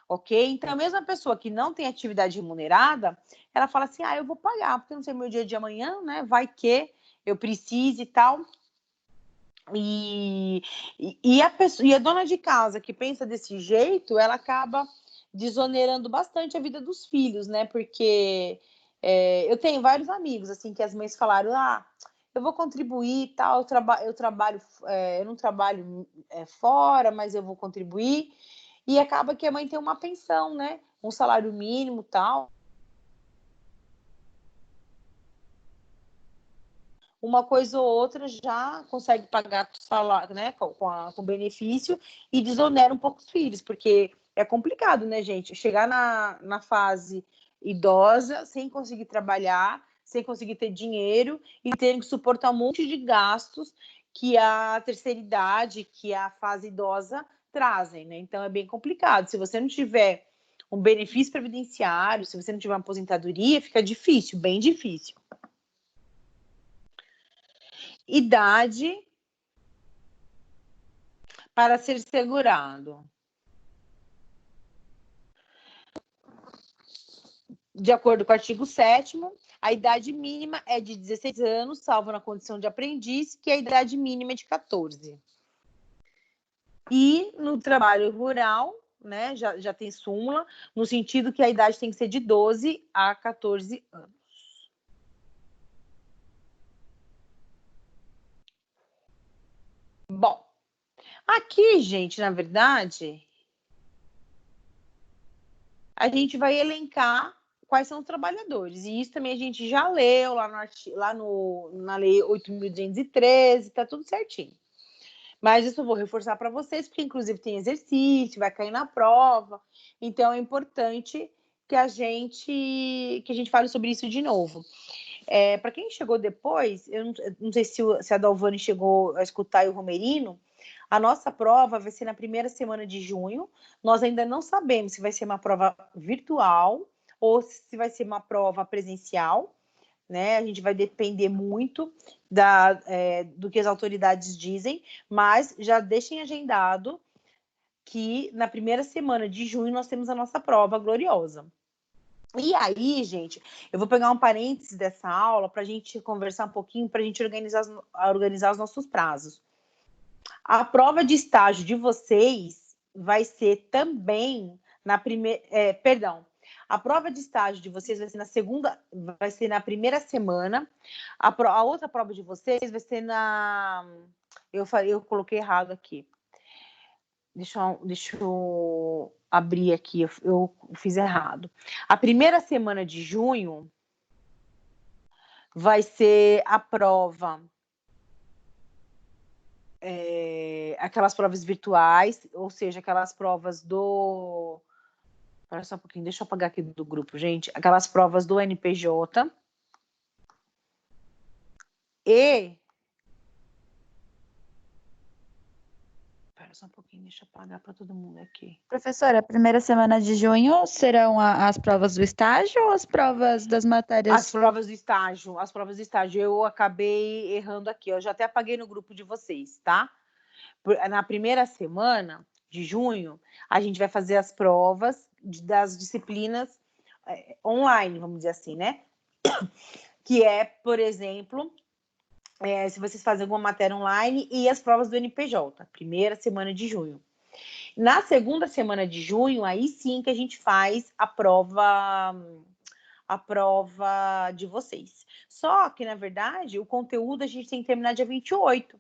[SPEAKER 1] Ok? Então, a mesma pessoa que não tem atividade remunerada, ela fala assim, eu vou pagar, porque não sei meu dia de amanhã, né? Vai que eu precise e tal. E a dona de casa que pensa desse jeito, ela acaba desonerando bastante a vida dos filhos, né? Porque eu tenho vários amigos, assim, que as mães falaram, eu vou contribuir e tal, eu não trabalho fora, mas eu vou contribuir. E acaba que a mãe tem uma pensão, né? Um salário mínimo e tal. Uma coisa ou outra já consegue pagar o salário, né? Com benefício e desonera um pouco os filhos, porque é complicado, né, gente? Chegar na fase idosa sem conseguir trabalhar, sem conseguir ter dinheiro e ter que suportar um monte de gastos que a terceira idade, que a fase idosa trazem, né? Então é bem complicado. Se você não tiver um benefício previdenciário, se você não tiver uma aposentadoria, fica difícil, bem difícil. Idade para ser segurado. De acordo com o artigo 7º, a idade mínima é de 16 anos, salvo na condição de aprendiz, que a idade mínima é de 14. E no trabalho rural, né, já tem súmula, no sentido que a idade tem que ser de 12 a 14 anos. Bom, aqui, gente, na verdade, a gente vai elencar quais são os trabalhadores. E isso também a gente já leu na Lei 8.213, tá tudo certinho. Mas isso eu vou reforçar para vocês, porque inclusive tem exercício, vai cair na prova. Então é importante que a gente fale sobre isso de novo. Para quem chegou depois, eu não sei se a Dalvani chegou a escutar e o Romerino, a nossa prova vai ser na primeira semana de junho. Nós ainda não sabemos se vai ser uma prova virtual ou se vai ser uma prova presencial, né? A gente vai depender muito do que as autoridades dizem, mas já deixem agendado que na primeira semana de junho nós temos a nossa prova gloriosa. E aí, gente, eu vou pegar um parênteses dessa aula para a gente conversar um pouquinho, para a gente organizar os nossos prazos. A prova de estágio de vocês vai ser também na primeira... A prova de estágio de vocês vai ser na primeira semana. A outra prova de vocês vai ser na... Eu coloquei errado aqui. Deixa eu abrir aqui, eu fiz errado. A primeira semana de junho vai ser a prova aquelas provas virtuais, ou seja, aquelas provas do... Espera só um pouquinho, deixa eu apagar aqui do grupo, gente. Aquelas provas do NPJ. E... Espera só um pouquinho, deixa eu apagar para todo mundo aqui.
[SPEAKER 4] Professora, a primeira semana de junho serão as provas do estágio ou as provas das matérias?
[SPEAKER 1] As provas do estágio. Eu acabei errando aqui, eu já até apaguei no grupo de vocês, tá? Na primeira semana de junho, a gente vai fazer as provas das disciplinas online, vamos dizer assim, né? Que é, por exemplo, se vocês fazem alguma matéria online e as provas do NPJ, primeira semana de junho. Na segunda semana de junho, aí sim que a gente faz a prova de vocês. Só que, na verdade, o conteúdo a gente tem que terminar dia 28.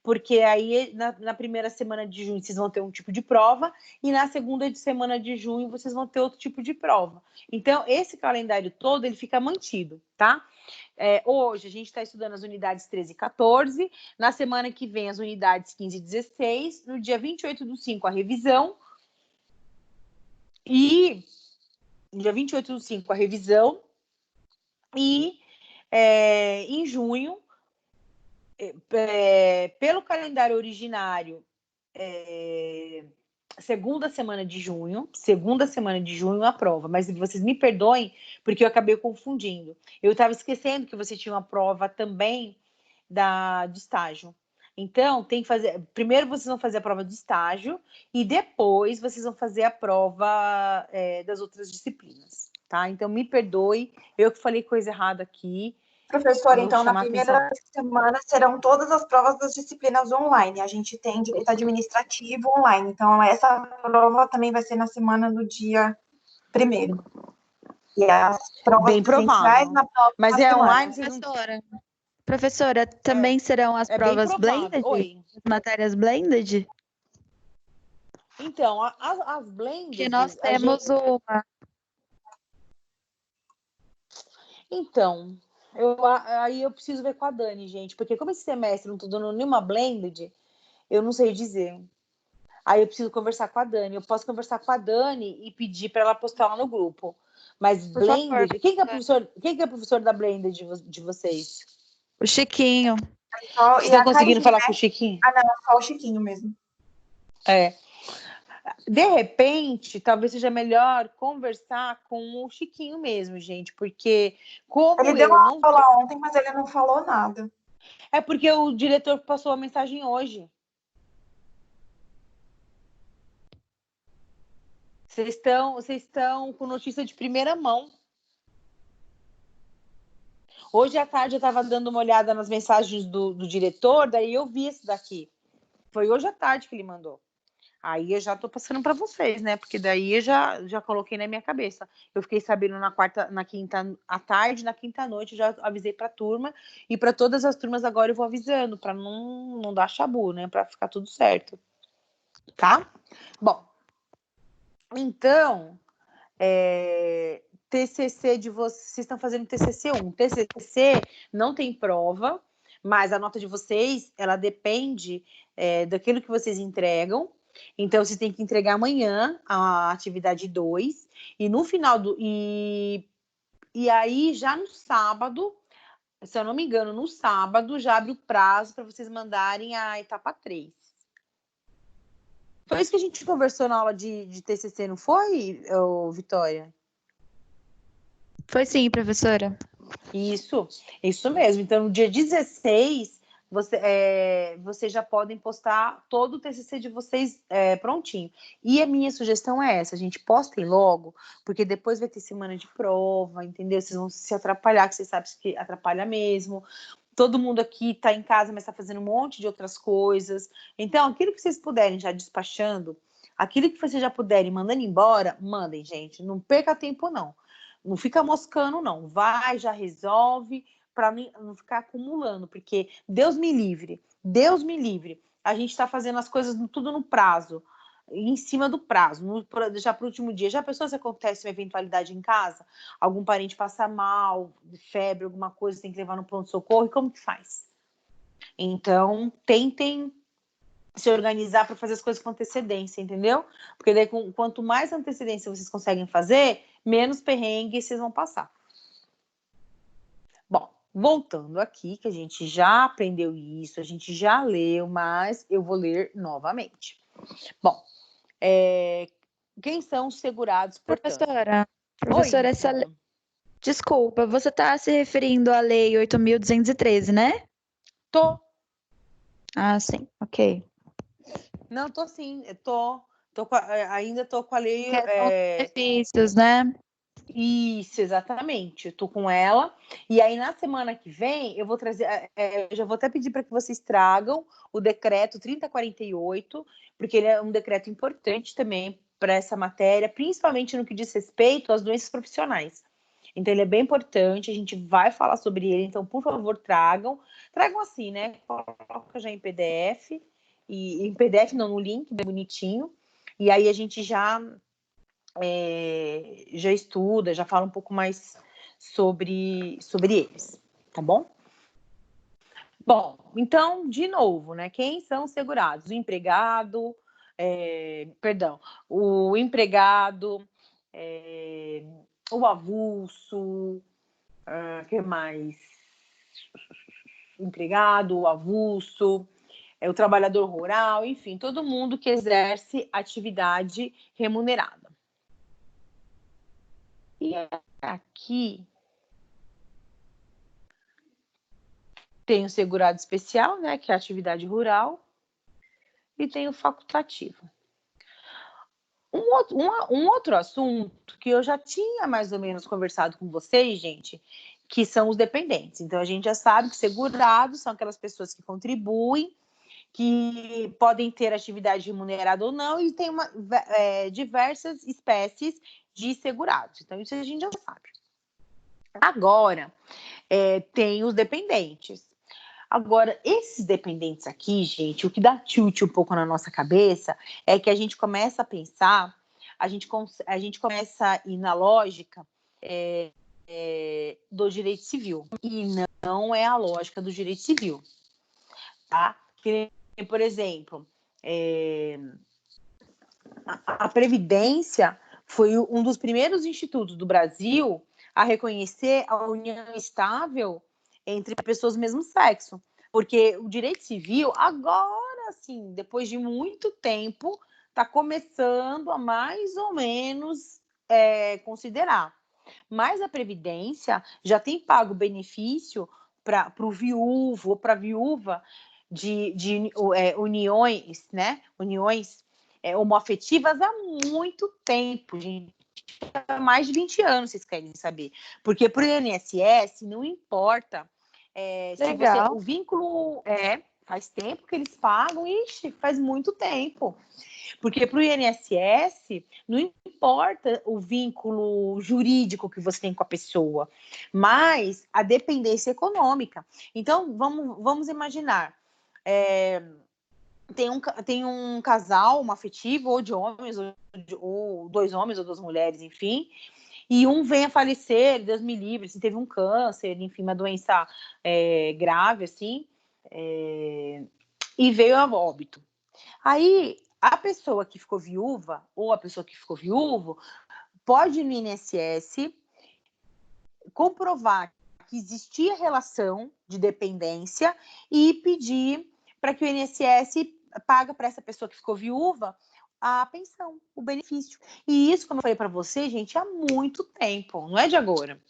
[SPEAKER 1] Porque aí, na primeira semana de junho, vocês vão ter um tipo de prova, e na segunda semana de junho, vocês vão ter outro tipo de prova. Então, esse calendário todo, ele fica mantido, tá? Hoje, a gente está estudando as unidades 13 e 14, na semana que vem, as unidades 15 e 16, no dia 28/5, a revisão, e no dia 28/5, a revisão, e em junho, pelo calendário originário, segunda semana de junho a prova, mas vocês me perdoem porque eu acabei confundindo. Eu estava esquecendo que você tinha uma prova também de estágio. Então, tem que fazer. Primeiro vocês vão fazer a prova de estágio e depois vocês vão fazer a prova das outras disciplinas, tá? Então, me perdoe, eu que falei coisa errada aqui.
[SPEAKER 2] Professora, então, na primeira semana serão todas as provas das disciplinas online. A gente tem direito administrativo online. Então, essa prova também vai ser na semana do dia 1º. E as provas
[SPEAKER 1] bem provável.
[SPEAKER 2] na prova
[SPEAKER 4] Mas
[SPEAKER 2] é
[SPEAKER 4] online, professora, também serão as provas blended?
[SPEAKER 1] Oi.
[SPEAKER 4] As matérias blended?
[SPEAKER 1] Então, as blended...
[SPEAKER 4] Que nós temos uma...
[SPEAKER 1] Então, aí eu preciso ver com a Dani, gente, porque como esse semestre não tô dando nenhuma blended, eu não sei dizer. Aí eu preciso conversar com a Dani. Eu posso conversar com a Dani e pedir para ela postar lá no grupo. Mas
[SPEAKER 4] Por
[SPEAKER 1] blended...
[SPEAKER 4] favor.
[SPEAKER 1] Quem que é professor da blended de vocês?
[SPEAKER 4] O Chiquinho.
[SPEAKER 1] Vocês estão conseguindo falar com o Chiquinho?
[SPEAKER 2] Ah, não, só o Chiquinho mesmo.
[SPEAKER 1] De repente, talvez seja melhor conversar com o Chiquinho mesmo, gente, porque como
[SPEAKER 2] ele deu uma aula ontem, mas ele não falou nada.
[SPEAKER 1] É porque o diretor passou a mensagem hoje. Vocês estão com notícia de primeira mão. Hoje à tarde eu estava dando uma olhada nas mensagens do diretor, daí eu vi esse daqui. Foi hoje à tarde que ele mandou. Aí eu já estou passando para vocês, né? Porque daí eu já coloquei na minha cabeça. Eu fiquei sabendo na quinta à tarde, na quinta à noite, eu já avisei para a turma. E para todas as turmas agora eu vou avisando, para não dar chabu, né? Para ficar tudo certo. Tá? Bom. Então, TCC de vocês estão fazendo TCC 1. TCC não tem prova, mas a nota de vocês, ela depende daquilo que vocês entregam. Então, vocês têm que entregar amanhã a atividade 2. E no final E aí, já no sábado, se eu não me engano, no sábado, já abre o prazo para vocês mandarem a etapa 3. Foi isso que a gente conversou na aula de TCC, não foi, Vitória?
[SPEAKER 4] Foi sim, professora.
[SPEAKER 1] Isso mesmo. Então, no dia 16, vocês já podem postar todo o TCC de vocês prontinho. E a minha sugestão é essa, gente, postem logo, porque depois vai ter semana de prova, entendeu? Vocês vão se atrapalhar, que vocês sabem que atrapalha mesmo. Todo mundo aqui está em casa, mas está fazendo um monte de outras coisas. Então, aquilo que vocês puderem já despachando, aquilo que vocês já puderem mandando embora, mandem, gente. Não perca tempo, não. Não fica moscando, não. Vai, já resolve, para não ficar acumulando, porque Deus me livre. A gente está fazendo as coisas tudo no prazo, em cima do prazo, já para o último dia. Já pensou se acontece uma eventualidade em casa? Algum parente passa mal, febre, alguma coisa, tem que levar no pronto-socorro, e como que faz? Então, tentem se organizar para fazer as coisas com antecedência, entendeu? Porque daí, quanto mais antecedência vocês conseguem fazer, menos perrengue vocês vão passar. Bom, voltando aqui, que a gente já aprendeu isso, a gente já leu, mas eu vou ler novamente. Bom, quem são os segurados, portanto?
[SPEAKER 4] Professora,
[SPEAKER 1] Oi,
[SPEAKER 4] desculpa, você está se referindo à Lei 8.213, né?
[SPEAKER 1] Tô.
[SPEAKER 4] Ah, sim, ok.
[SPEAKER 1] Não, tô sim, ainda tô com a lei.
[SPEAKER 4] Benefícios, né?
[SPEAKER 1] Isso, exatamente. Eu tô com ela. E aí, na semana que vem, eu vou trazer. Eu já vou até pedir para que vocês tragam o decreto 3048, porque ele é um decreto importante também para essa matéria, principalmente no que diz respeito às doenças profissionais. Então, ele é bem importante, a gente vai falar sobre ele. Então, por favor, tragam. Tragam assim, né? Coloca já em PDF. E em PDF, não, no link, bem bonitinho. E aí a gente já estuda, já fala um pouco mais sobre eles, tá bom? Bom, então, de novo, né? Quem são os segurados? O empregado, o avulso, que mais? Empregado, o avulso, o trabalhador rural, enfim, todo mundo que exerce atividade remunerada. E aqui tem o segurado especial, né, que é a atividade rural, e tem o facultativo. Um outro assunto que eu já tinha mais ou menos conversado com vocês, gente, que são os dependentes. Então, a gente já sabe que segurados são aquelas pessoas que contribuem, que podem ter atividade remunerada ou não, e tem diversas espécies de segurados. Então, isso a gente já sabe. Agora, tem os dependentes. Agora, esses dependentes aqui, gente, o que dá tilt um pouco na nossa cabeça é que a gente começa a pensar, a gente começa a ir na lógica do direito civil. E não é a lógica do direito civil, tá? Por exemplo, a Previdência foi um dos primeiros institutos do Brasil a reconhecer a união estável entre pessoas do mesmo sexo. Porque o direito civil, agora, assim, depois de muito tempo, está começando a mais ou menos considerar. Mas a Previdência já tem pago benefício para o viúvo ou para a viúva de uniões, né? Uniões homoafetivas há muito tempo, gente. Há mais de 20 anos, vocês querem saber. Porque para o INSS não importa se você. O vínculo faz tempo que eles pagam, faz muito tempo. Porque para o INSS não importa o vínculo jurídico que você tem com a pessoa, mas a dependência econômica. Então, vamos imaginar. Tem um casal, uma afetivo, ou de homens, ou dois homens, ou duas mulheres, enfim, e um vem a falecer, Deus me livre, se teve um câncer, enfim, uma doença grave, assim, e veio a óbito. Aí, a pessoa que ficou viúva, ou a pessoa que ficou viúvo, pode ir no INSS comprovar que existia relação de dependência e pedir para que o INSS paga para essa pessoa que ficou viúva a pensão, o benefício. E isso, como eu falei para você, gente, há muito tempo, não é de agora.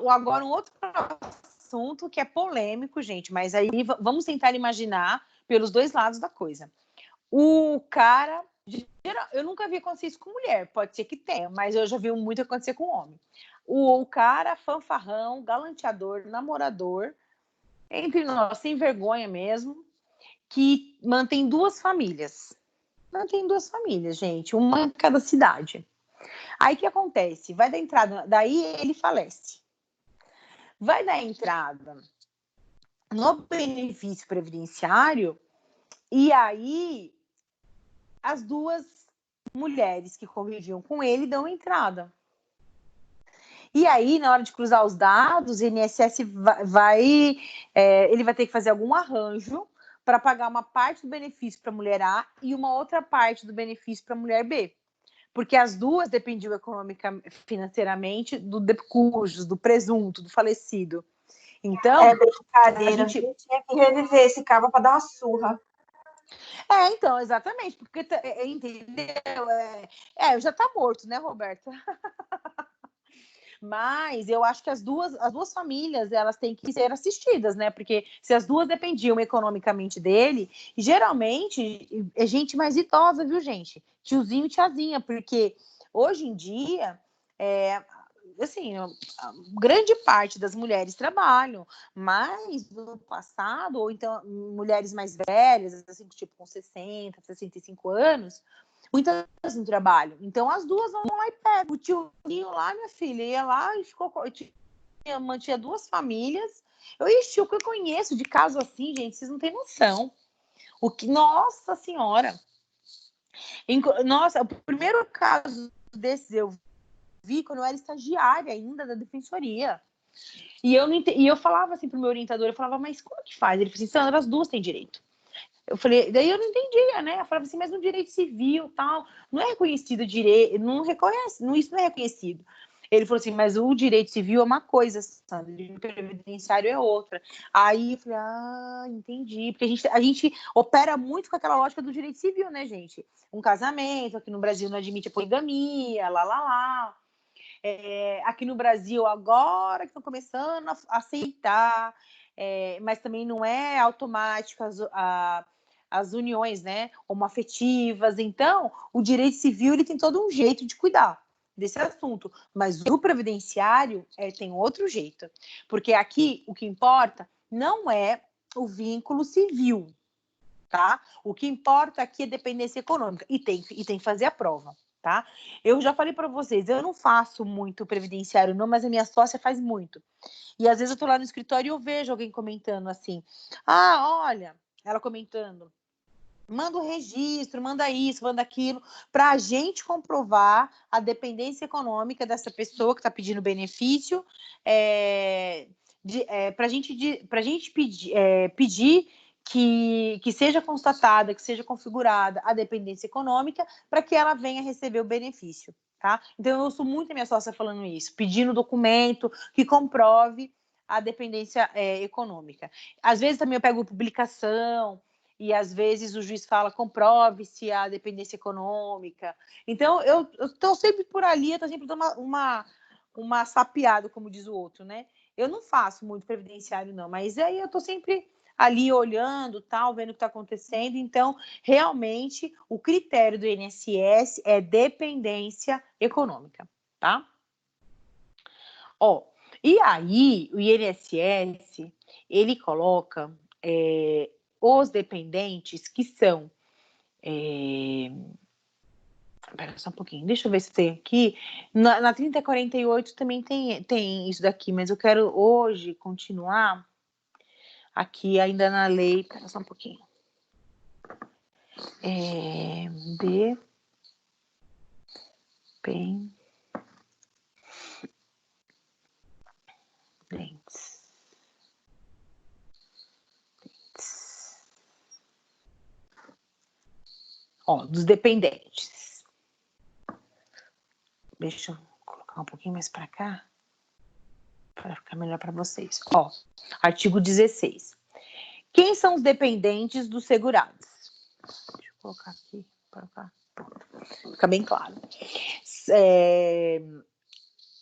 [SPEAKER 1] Agora um outro assunto que é polêmico, gente, mas aí vamos tentar imaginar pelos dois lados da coisa. O cara, eu nunca vi acontecer isso com mulher, pode ser que tenha, mas eu já vi muito acontecer com homem. O cara fanfarrão, galanteador, namorador, entre nós, sem vergonha mesmo, que mantém duas famílias. Mantém duas famílias, gente, uma em cada cidade. Aí o que acontece? Vai dar entrada, daí ele falece. Vai dar entrada no benefício previdenciário e aí as duas mulheres que conviviam com ele dão entrada. E aí, na hora de cruzar os dados, o INSS ele vai ter que fazer algum arranjo para pagar uma parte do benefício para a mulher A e uma outra parte do benefício para a mulher B. Porque as duas dependiam financeiramente do cujos, do presunto, do falecido. Então,
[SPEAKER 2] É brincadeira.
[SPEAKER 1] a gente...
[SPEAKER 2] Eu tinha que reviver esse cabo para dar uma surra.
[SPEAKER 1] Então, exatamente, porque, entendeu? Já tá morto, né, Roberta? Mas eu acho que as duas famílias, elas têm que ser assistidas, né? Porque se as duas dependiam economicamente dele, geralmente é gente mais idosa, viu, gente? Tiozinho e tiazinha, porque hoje em dia, assim, a grande parte das mulheres trabalham, mas no passado, ou então mulheres mais velhas, assim, tipo com 60, 65 anos, muitas no trabalho. Então as duas vão lá e pegam. O tiozinho lá, minha filha, ia lá e mantinha duas famílias. O que eu conheço de caso assim, gente, vocês não têm noção. Nossa Senhora! Nossa, o primeiro caso desses eu vi quando eu era estagiária ainda da defensoria. E eu falava assim pro meu orientador, eu falava, mas como que faz? Ele falou assim, Sandra, as duas têm direito. Eu falei, daí eu não entendia, né? Eu falava assim, mas no direito civil tal, não é reconhecido direito, não reconhece, isso não é reconhecido. Ele falou assim, mas o direito civil é uma coisa, Sandra, o previdenciário é outra. Aí eu falei, entendi. Porque a gente opera muito com aquela lógica do direito civil, né, gente? Um casamento, aqui no Brasil não admite a poligamia, lá. Aqui no Brasil, agora que estão começando a aceitar, mas também não é automático as uniões, né, homoafetivas. Então, o direito civil ele tem todo um jeito de cuidar desse assunto, mas o previdenciário tem outro jeito, porque aqui o que importa não é o vínculo civil, tá? O que importa aqui é dependência econômica e tem que fazer a prova. Tá? Eu já falei para vocês, eu não faço muito previdenciário não, mas a minha sócia faz muito. E às vezes eu tô lá no escritório e eu vejo alguém comentando assim, olha, ela comentando, manda o registro, manda isso, manda aquilo, para a gente comprovar a dependência econômica dessa pessoa que está pedindo benefício, para a gente pedir que seja constatada, que seja configurada a dependência econômica para que ela venha receber o benefício, tá? Então, eu ouço muito a minha sócia falando isso, pedindo documento que comprove a dependência econômica. Às vezes também eu pego publicação e às vezes o juiz fala comprove-se a dependência econômica. Então, eu estou sempre por ali, eu estou sempre dando uma sapeada, como diz o outro, né? Eu não faço muito previdenciário, não, mas aí eu estou sempre ali olhando, tal, vendo o que está acontecendo. Então, realmente, o critério do INSS é dependência econômica, tá? E aí, o INSS, ele coloca os dependentes que são... Espera só um pouquinho, deixa eu ver se tem aqui. Na 3048 também tem isso daqui, mas eu quero hoje continuar aqui ainda na lei. Espera só um pouquinho. Dependentes. Dos dependentes. Deixa eu colocar um pouquinho mais para cá, para ficar melhor para vocês. Artigo 16. Quem são os dependentes dos segurados? Deixa eu colocar aqui, para cá. Fica bem claro.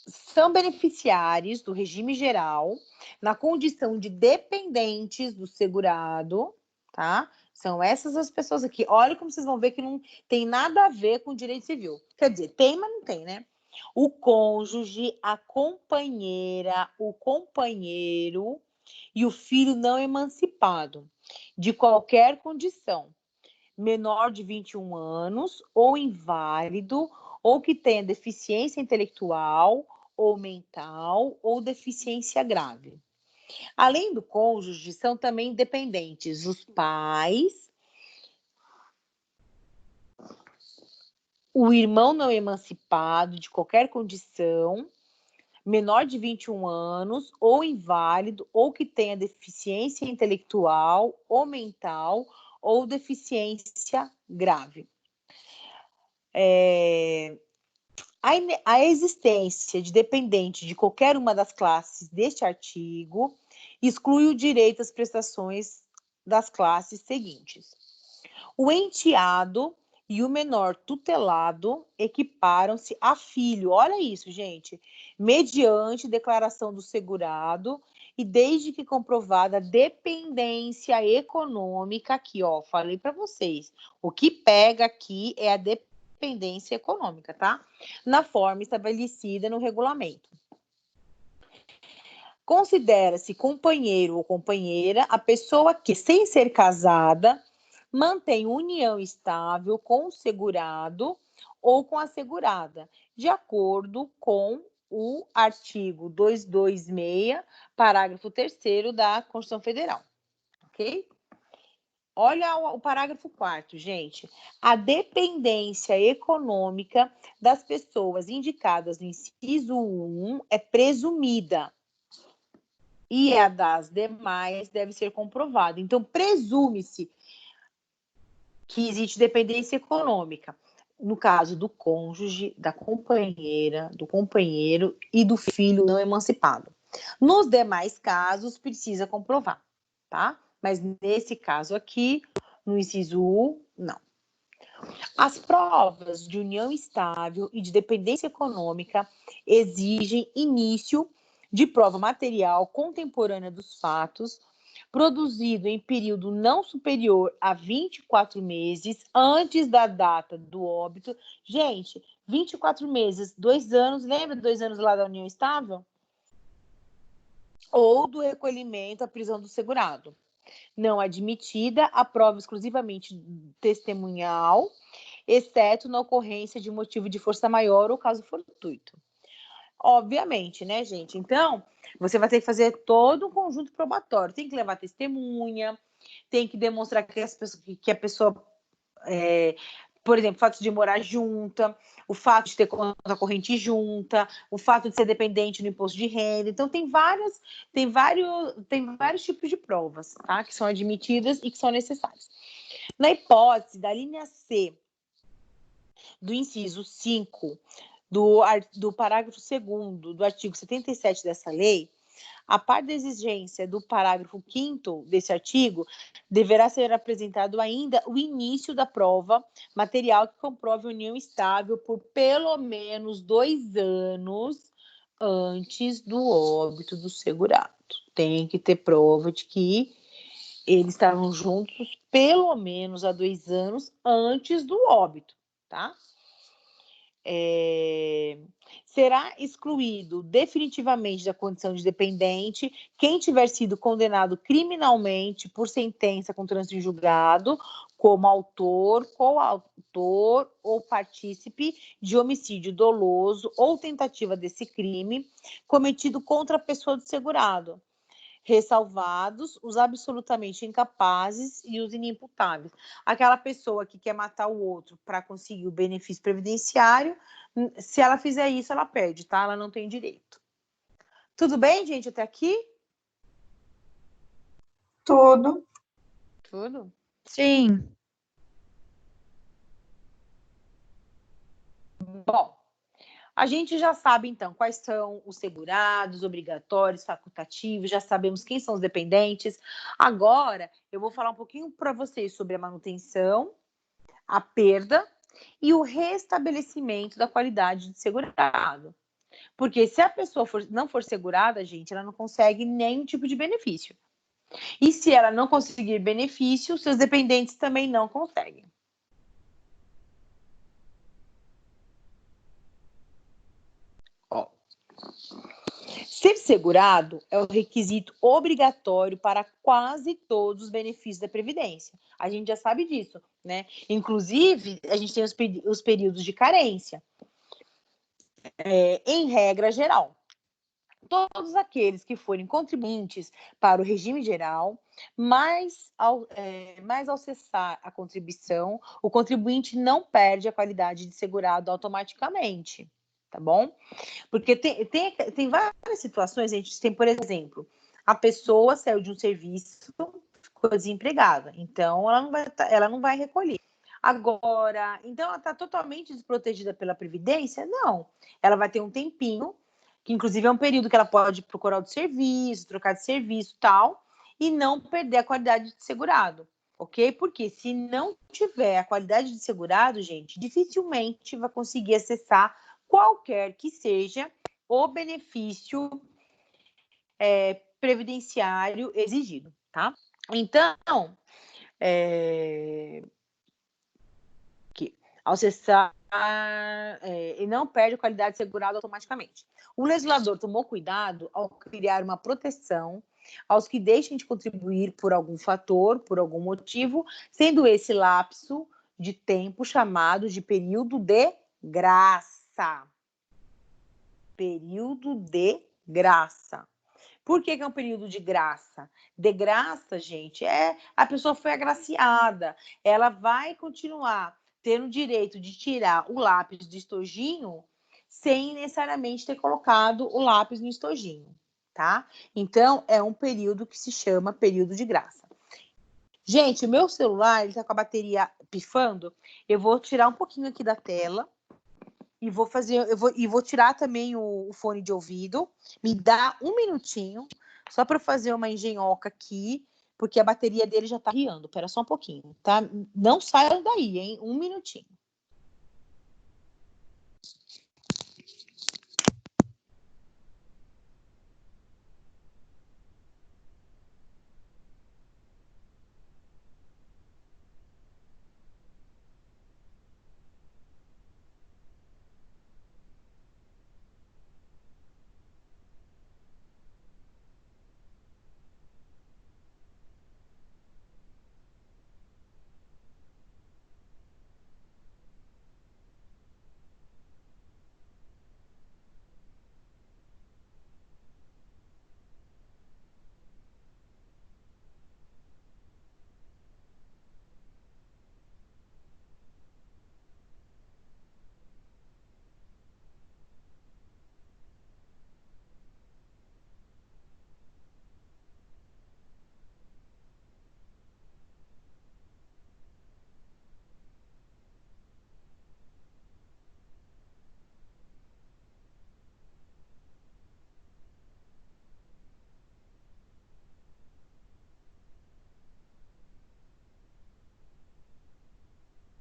[SPEAKER 1] São beneficiários do regime geral na condição de dependentes do segurado, tá? São essas as pessoas aqui. Olha como vocês vão ver que não tem nada a ver com direito civil. Quer dizer, tem, mas não tem, né? O cônjuge, a companheira, o companheiro e o filho não emancipado, de qualquer condição, menor de 21 anos, ou inválido, ou que tenha deficiência intelectual ou mental, ou deficiência grave. Além do cônjuge, são também dependentes os pais, o irmão não emancipado de qualquer condição, menor de 21 anos, ou inválido, ou que tenha deficiência intelectual ou mental, ou deficiência grave. A existência de dependente de qualquer uma das classes deste artigo exclui o direito às prestações das classes seguintes. O enteado e o menor tutelado equiparam-se a filho. Olha isso, gente. Mediante declaração do segurado e desde que comprovada a dependência econômica, aqui, ó, falei para vocês. O que pega aqui é a dependência econômica, tá? Na forma estabelecida no regulamento. Considera-se companheiro ou companheira a pessoa que, sem ser casada, mantém união estável com o segurado ou com a segurada, de acordo com o artigo 226, parágrafo 3º da Constituição Federal. Ok? Olha o parágrafo 4º, gente. A dependência econômica das pessoas indicadas no inciso 1 é presumida e a das demais deve ser comprovada. Então, presume-se que existe dependência econômica, no caso do cônjuge, da companheira, do companheiro e do filho não emancipado. Nos demais casos, precisa comprovar, tá? Mas nesse caso aqui, no inciso 1, não. As provas de união estável e de dependência econômica exigem início de prova material contemporânea dos fatos, produzido em período não superior a 24 meses antes da data do óbito. Gente, 24 meses, 2 anos, lembra 2 anos lá da união estável? Ou do recolhimento à prisão do segurado. Não admitida a prova exclusivamente testemunhal, exceto na ocorrência de motivo de força maior ou caso fortuito. Obviamente, né, gente? Então, você vai ter que fazer todo um conjunto probatório. Tem que levar testemunha, tem que demonstrar que a pessoa, por exemplo, o fato de morar junta, o fato de ter conta corrente junta, o fato de ser dependente do imposto de renda. Então, tem vários tipos de provas, tá? Que são admitidas e que são necessárias. Na hipótese da linha C do inciso 5 do parágrafo 2º do artigo 77 dessa lei, a par da exigência do parágrafo 5º desse artigo, deverá ser apresentado ainda o início da prova material que comprove a união estável por pelo menos 2 anos antes do óbito do segurado. Tem que ter prova de que eles estavam juntos pelo menos há 2 anos antes do óbito, tá? Será excluído definitivamente da condição de dependente quem tiver sido condenado criminalmente por sentença com trânsito em julgado como autor, coautor ou partícipe de homicídio doloso ou tentativa desse crime cometido contra a pessoa do segurado, ressalvados os absolutamente incapazes e os inimputáveis. Aquela pessoa que quer matar o outro para conseguir o benefício previdenciário, se ela fizer isso, ela perde, tá? Ela não tem direito. Tudo bem, gente, até aqui?
[SPEAKER 2] Tudo.
[SPEAKER 1] Tudo?
[SPEAKER 4] Sim.
[SPEAKER 1] Bom, a gente já sabe, então, quais são os segurados, obrigatórios, facultativos, já sabemos quem são os dependentes. Agora, eu vou falar um pouquinho para vocês sobre a manutenção, a perda e o restabelecimento da qualidade de segurado. Porque se a pessoa não for segurada, gente, ela não consegue nenhum tipo de benefício. E se ela não conseguir benefício, seus dependentes também não conseguem. Ser segurado é o requisito obrigatório para quase todos os benefícios da Previdência. A gente já sabe disso, né? Inclusive, a gente tem os períodos de carência, em regra geral. Todos aqueles que forem contribuintes para o regime geral, mas ao cessar a contribuição, o contribuinte não perde a qualidade de segurado automaticamente, tá bom? Porque tem várias situações, a gente tem, por exemplo, a pessoa saiu de um serviço, ficou desempregada, então ela não vai recolher. Agora, então ela está totalmente desprotegida pela Previdência? Não. Ela vai ter um tempinho, que inclusive é um período que ela pode procurar outro serviço, trocar de serviço e tal, e não perder a qualidade de segurado, ok? Porque se não tiver a qualidade de segurado, gente, dificilmente vai conseguir acessar qualquer que seja o benefício previdenciário exigido, tá? Então, ao cessar, e não perde a qualidade de segurado automaticamente. O legislador tomou cuidado ao criar uma proteção aos que deixem de contribuir por algum fator, por algum motivo, sendo esse lapso de tempo chamado de período de graça. Período de graça. Por que é um período de graça? De graça, gente, a pessoa foi agraciada, ela vai continuar tendo o direito de tirar o lápis do estojinho sem necessariamente ter colocado o lápis no estojinho, tá? Então, é um período que se chama período de graça. Gente, o meu celular, ele tá com a bateria pifando, eu vou tirar um pouquinho aqui da tela e vou tirar também o fone de ouvido. Me dá um minutinho, só para fazer uma engenhoca aqui, porque a bateria dele já tá riando. Espera só um pouquinho, tá? Não saiam daí, hein? Um minutinho.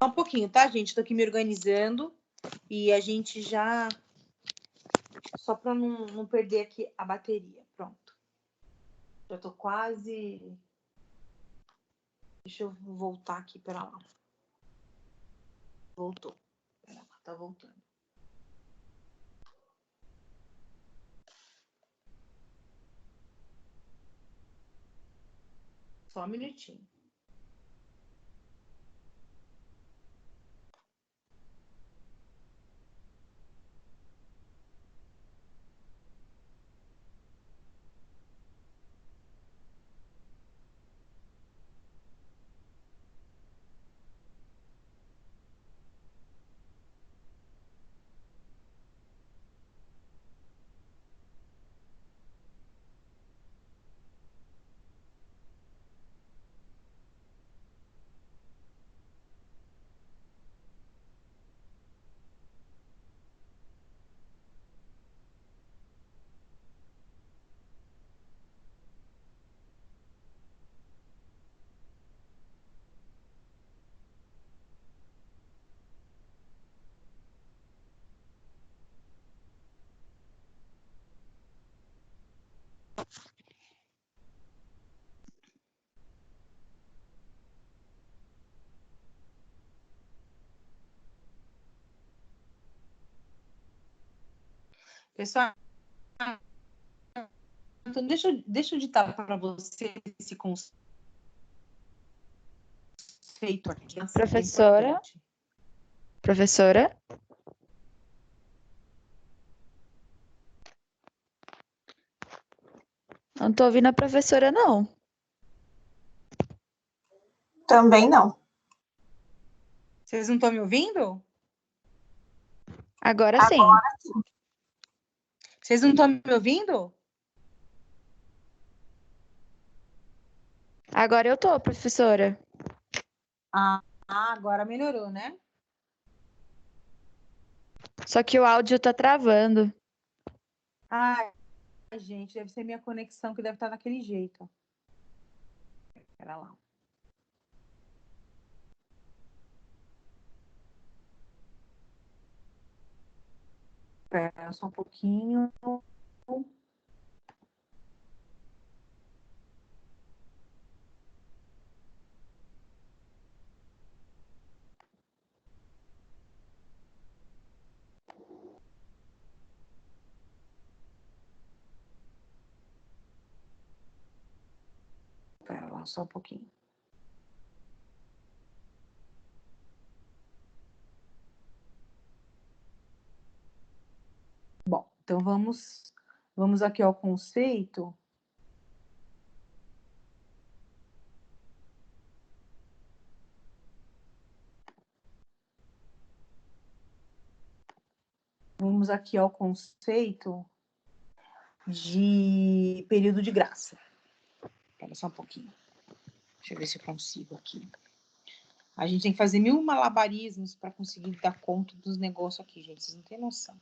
[SPEAKER 1] Só um pouquinho, tá, gente? Tô aqui me organizando e a gente já... Só para não perder aqui a bateria. Pronto. Já tô quase... Deixa eu voltar aqui, pera lá. Voltou. Pera lá, tá voltando. Só um minutinho. Pessoal, então deixa eu ditar para você esse conceito aqui.
[SPEAKER 4] Professora? Professora? Não tô ouvindo a professora, não.
[SPEAKER 2] Também não.
[SPEAKER 1] Vocês não estão me ouvindo?
[SPEAKER 4] Agora sim.
[SPEAKER 1] Vocês não estão me ouvindo?
[SPEAKER 4] Agora eu tô, professora.
[SPEAKER 1] Agora melhorou, né?
[SPEAKER 4] Só que o áudio tá travando.
[SPEAKER 1] Ai, gente, deve ser minha conexão que deve estar daquele jeito. Pera lá. Espera só um pouquinho. Espera lá só um pouquinho. Bom, então vamos aqui ao conceito. Vamos aqui ao conceito de período de graça. Espera só um pouquinho. Deixa eu ver se eu consigo aqui. A gente tem que fazer 1000 malabarismos para conseguir dar conta dos negócios aqui, gente. Vocês não têm noção.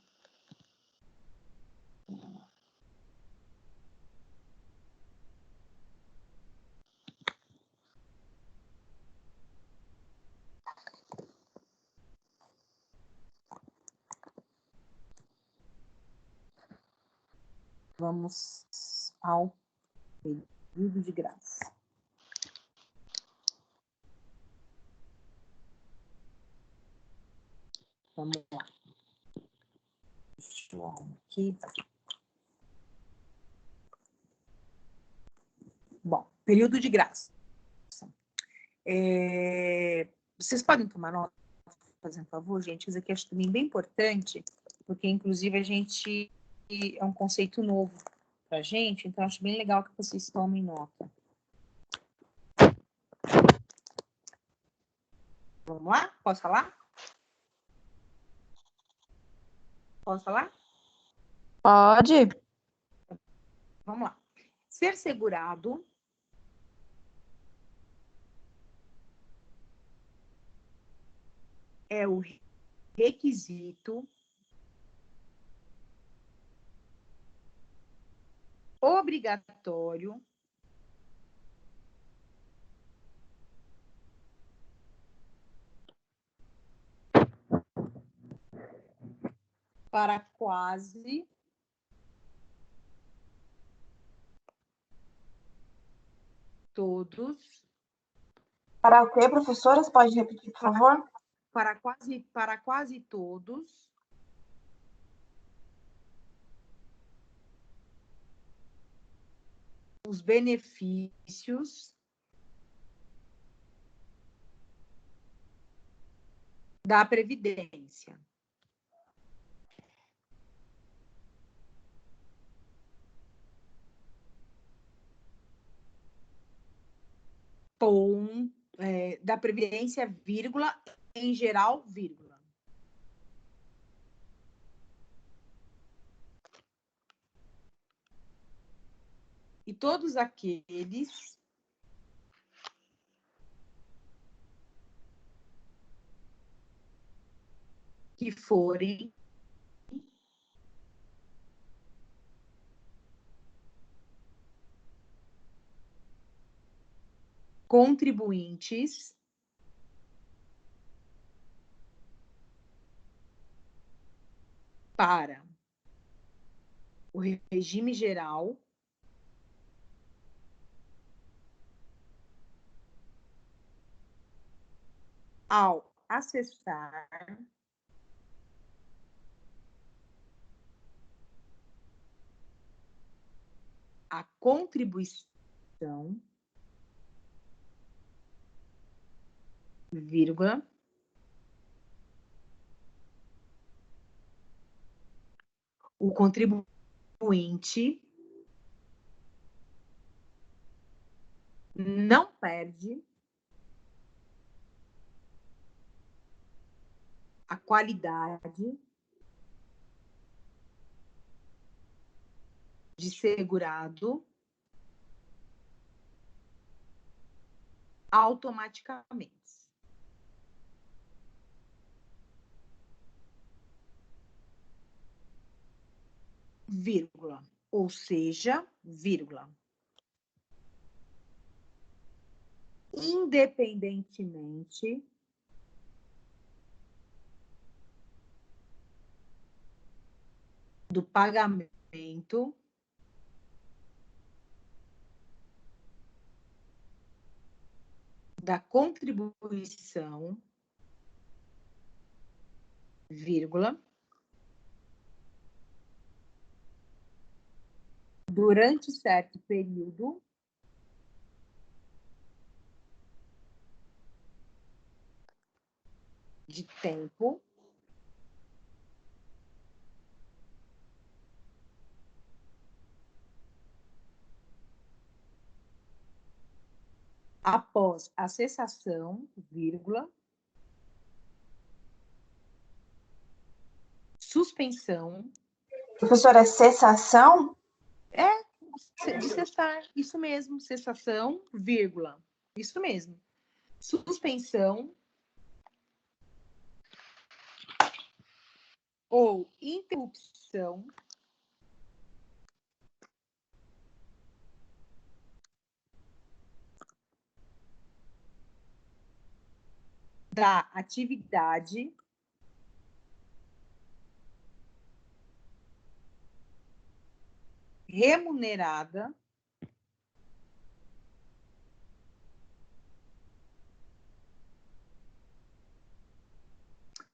[SPEAKER 1] Vamos ao período de graça. Vamos lá. Deixa eu arrumar aqui. Bom, período de graça. Vocês podem tomar nota, fazendo um favor, gente? Isso aqui acho também bem importante, porque inclusive a gente é um conceito novo para a gente, então acho bem legal que vocês tomem nota. Vamos lá? Posso falar? Posso falar?
[SPEAKER 4] Pode?
[SPEAKER 1] Vamos lá. Ser segurado é o requisito obrigatório para quase todos.
[SPEAKER 2] Para o quê, professoras? Pode repetir, por favor?
[SPEAKER 1] Para quase todos os benefícios da Previdência. Da Previdência, vírgula, em geral, vírgula. E todos aqueles que forem contribuintes para o regime geral ao acessar a contribuição, vírgula, o contribuinte não perde a qualidade de segurado automaticamente. Vírgula, ou seja, vírgula. Independentemente do pagamento da contribuição, vírgula, durante certo período de tempo após a cessação, vírgula, suspensão.
[SPEAKER 2] Professora, é cessação?
[SPEAKER 1] De cessar, isso mesmo, cessação, vírgula, isso mesmo. Suspensão ou interrupção da atividade remunerada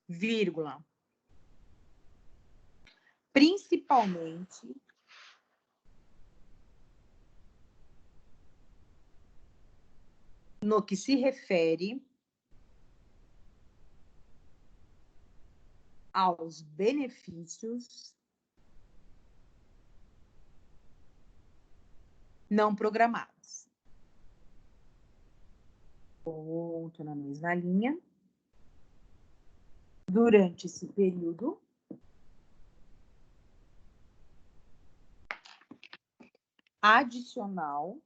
[SPEAKER 1] vírgula, principalmente no que se refere aos benefícios não programados. Ponto na mesma linha. Durante esse período, adicional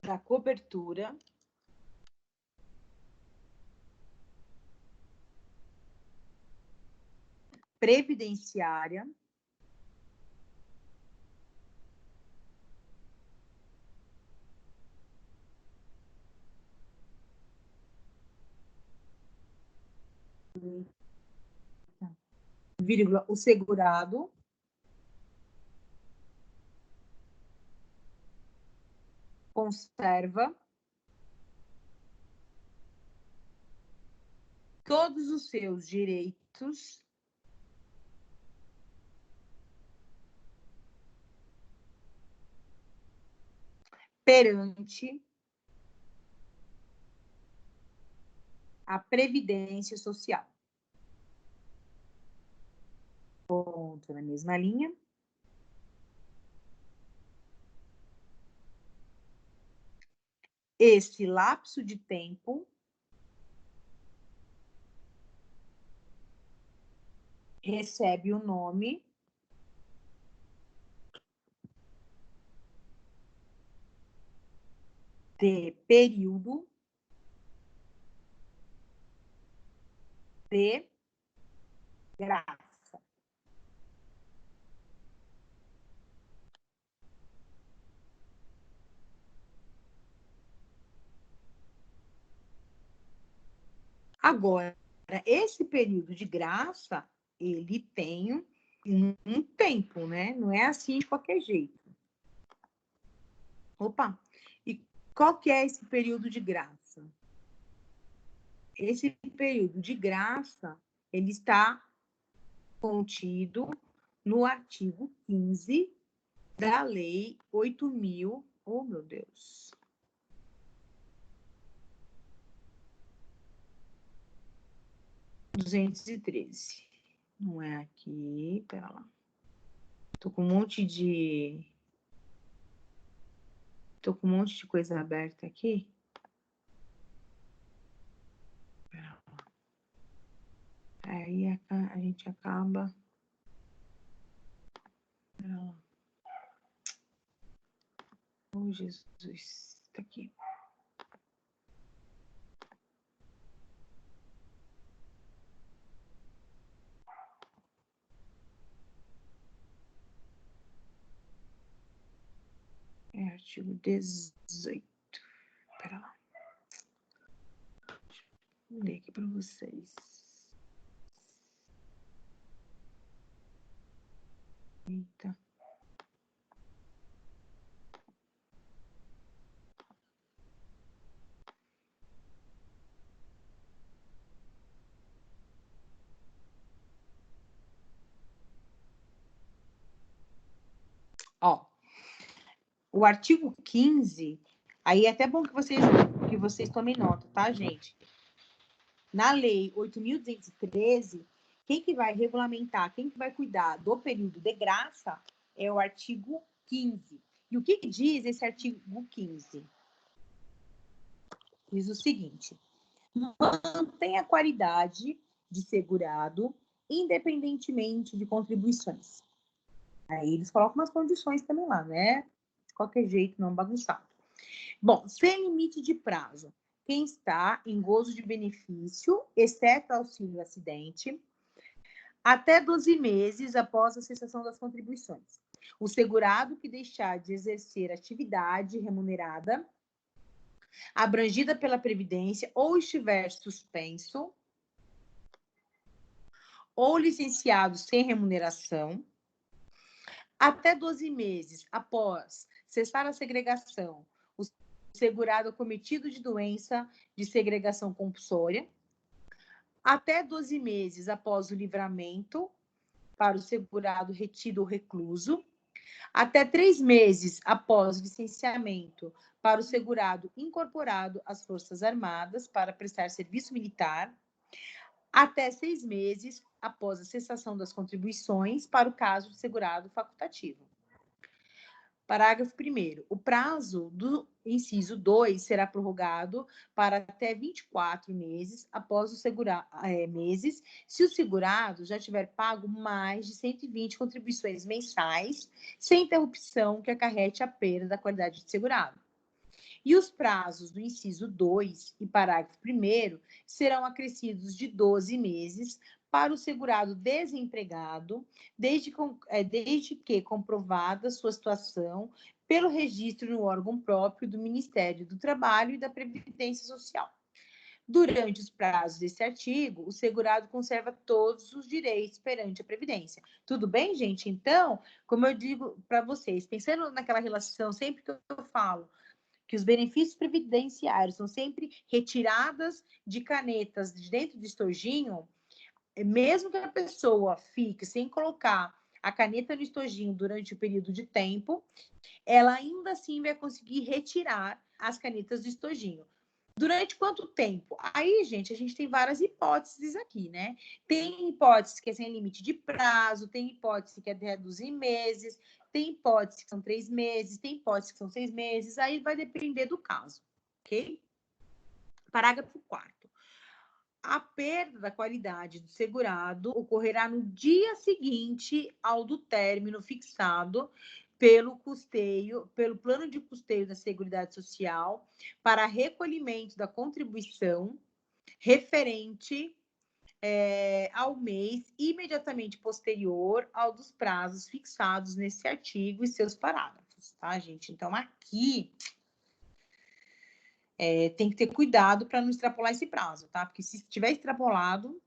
[SPEAKER 1] da cobertura previdenciária vírgula, o segurado conserva todos os seus direitos perante a Previdência Social. Ponto na mesma linha. Esse lapso de tempo recebe o nome de período de graça. Agora, esse período de graça, ele tem um tempo, né? Não é assim de qualquer jeito. Opa! E qual que é esse período de graça? Esse período de graça, ele está contido no artigo 15 da Lei 8.000, oh meu Deus, 213. Não é aqui, pera lá. Tô com um monte de coisa aberta aqui. Aí a gente acaba... Oh, Jesus, tá aqui. É artigo 18. Espera lá. Vou ler aqui para vocês. Eita. Ó, o artigo 15, aí é até bom que vocês tomem nota, tá, gente? Na lei 8.213, quem que vai regulamentar, quem que vai cuidar do período de graça é o artigo 15. E o que diz esse artigo 15? Diz o seguinte: mantém a qualidade de segurado independentemente de contribuições. Aí eles colocam umas condições também lá, né? De qualquer jeito, não bagunçado. Bom, sem limite de prazo. Quem está em gozo de benefício, exceto auxílio acidente, até 12 meses após a cessação das contribuições. O segurado que deixar de exercer atividade remunerada, abrangida pela Previdência, ou estiver suspenso, ou licenciado sem remuneração, até 12 meses após cessar a segregação, o segurado acometido de doença de segregação compulsória, até 12 meses após o livramento para o segurado retido ou recluso, até 3 meses após o licenciamento para o segurado incorporado às Forças Armadas para prestar serviço militar, até 6 meses após a cessação das contribuições para o caso de segurado facultativo. Parágrafo 1º. O prazo do inciso 2 será prorrogado para até 24 meses após o meses, se o segurado já tiver pago mais de 120 contribuições mensais, sem interrupção que acarrete a perda da qualidade de segurado. E os prazos do inciso 2 e parágrafo 1º serão acrescidos de 12 meses para o segurado desempregado, desde que comprovada sua situação pelo registro no órgão próprio do Ministério do Trabalho e da Previdência Social. Durante os prazos desse artigo, o segurado conserva todos os direitos perante a Previdência. Tudo bem, gente? Então, como eu digo para vocês, pensando naquela relação, sempre que eu falo que os benefícios previdenciários são sempre retiradas de canetas de dentro do estojinho, mesmo que a pessoa fique sem colocar a caneta no estojinho durante o período de tempo, ela ainda assim vai conseguir retirar as canetas do estojinho. Durante quanto tempo? Aí, gente, a gente tem várias hipóteses aqui, né? Tem hipótese que é sem limite de prazo, tem hipótese que é de 12 meses, tem hipótese que são 3 meses, tem hipótese que são 6 meses, aí vai depender do caso, ok? Parágrafo 4º. A perda da qualidade do segurado ocorrerá no dia seguinte ao do término fixado pelo plano de custeio da Seguridade Social para recolhimento da contribuição referente ao mês imediatamente posterior ao dos prazos fixados nesse artigo e seus parágrafos, tá, gente? Então, aqui tem que ter cuidado para não extrapolar esse prazo, tá? Porque se tiver extrapolado,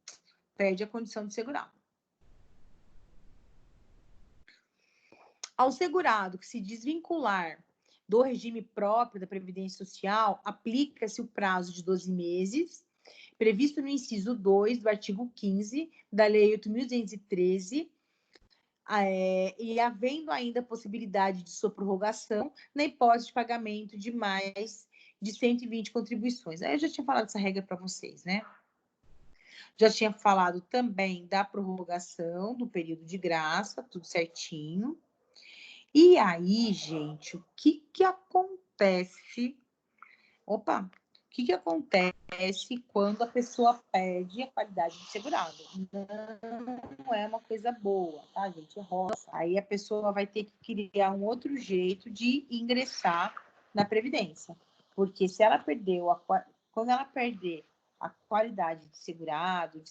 [SPEAKER 1] perde a condição de segurado. Ao segurado que se desvincular do regime próprio da Previdência Social, aplica-se o prazo de 12 meses, previsto no inciso 2 do artigo 15 da Lei 8.213, e havendo ainda possibilidade de sua prorrogação na hipótese de pagamento de mais de 120 contribuições. Aí eu já tinha falado essa regra para vocês, né? Já tinha falado também da prorrogação do período de graça, tudo certinho. E aí, gente, o que acontece? Opa, O que acontece quando a pessoa perde a qualidade de segurado? Não é uma coisa boa, tá, gente? É roça. Aí a pessoa vai ter que criar um outro jeito de ingressar na Previdência. Porque se ela quando ela perder a qualidade de segurado,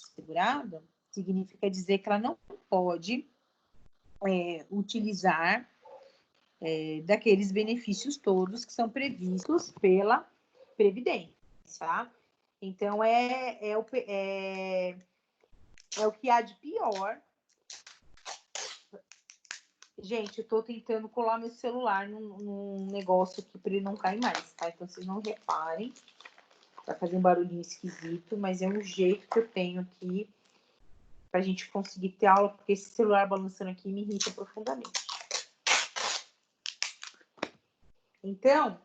[SPEAKER 1] significa dizer que ela não pode utilizar daqueles benefícios todos que são previstos pela Previdência, tá? Então, é o que há de pior. Gente, eu tô tentando colar meu celular num negócio aqui para ele não cair mais, tá? Então, vocês não reparem. Vai fazer um barulhinho esquisito, mas é um jeito que eu tenho aqui pra gente conseguir ter aula, porque esse celular balançando aqui me irrita profundamente. Então,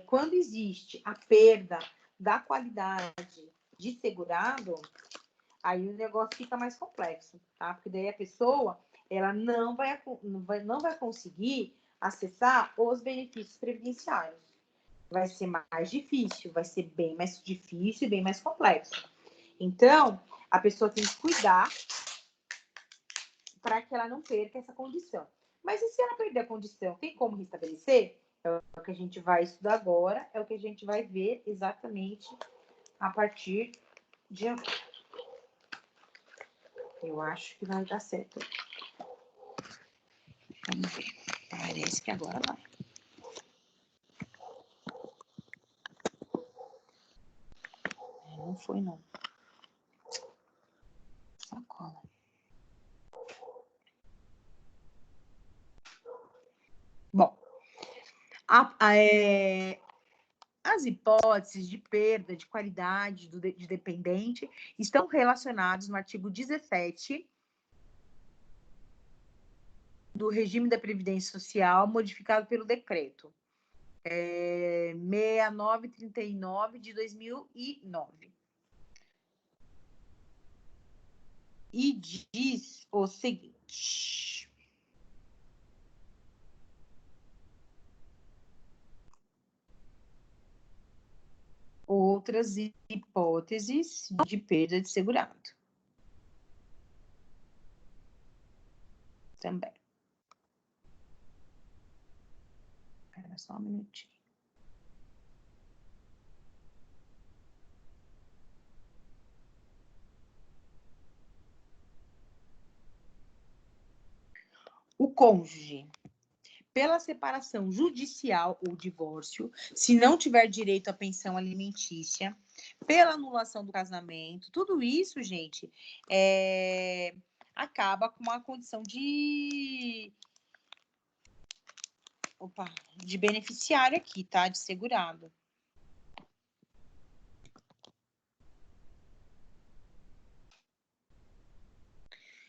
[SPEAKER 1] quando existe a perda da qualidade de segurado, aí o negócio fica mais complexo, tá? Porque daí a pessoa, ela não vai conseguir acessar os benefícios previdenciários. Vai ser mais difícil, vai ser bem mais difícil e bem mais complexo. Então, a pessoa tem que cuidar para que ela não perca essa condição. Mas e se ela perder a condição, tem como restabelecer? É o que a gente vai estudar agora, é o que a gente vai ver exatamente a partir de agora. Eu acho que vai dar certo. Vamos ver. Parece que agora vai. Não foi, não. Sacola. Bom, as hipóteses de perda de qualidade de dependente estão relacionadas no artigo 17 do regime da Previdência Social, modificado pelo decreto 6939 de 2009. E diz o seguinte: outras hipóteses de perda de segurado. Também. Espera só um minutinho. O cônjuge, pela separação judicial ou divórcio, se não tiver direito à pensão alimentícia, pela anulação do casamento, tudo isso, gente, acaba com uma condição de beneficiário aqui, tá? De segurado.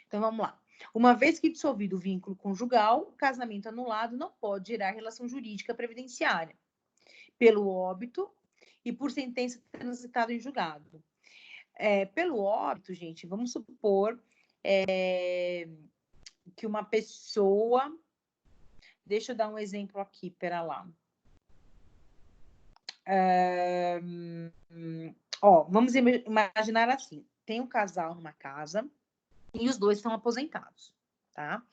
[SPEAKER 1] Então, vamos lá. Uma vez que dissolvido o vínculo conjugal, o casamento anulado não pode gerar relação jurídica previdenciária pelo óbito e por sentença transitada em julgado. Pelo óbito, gente, vamos supor que uma pessoa... Deixa eu dar um exemplo aqui, pera lá. Vamos imaginar assim. Tem um casal numa casa e os dois são aposentados, tá?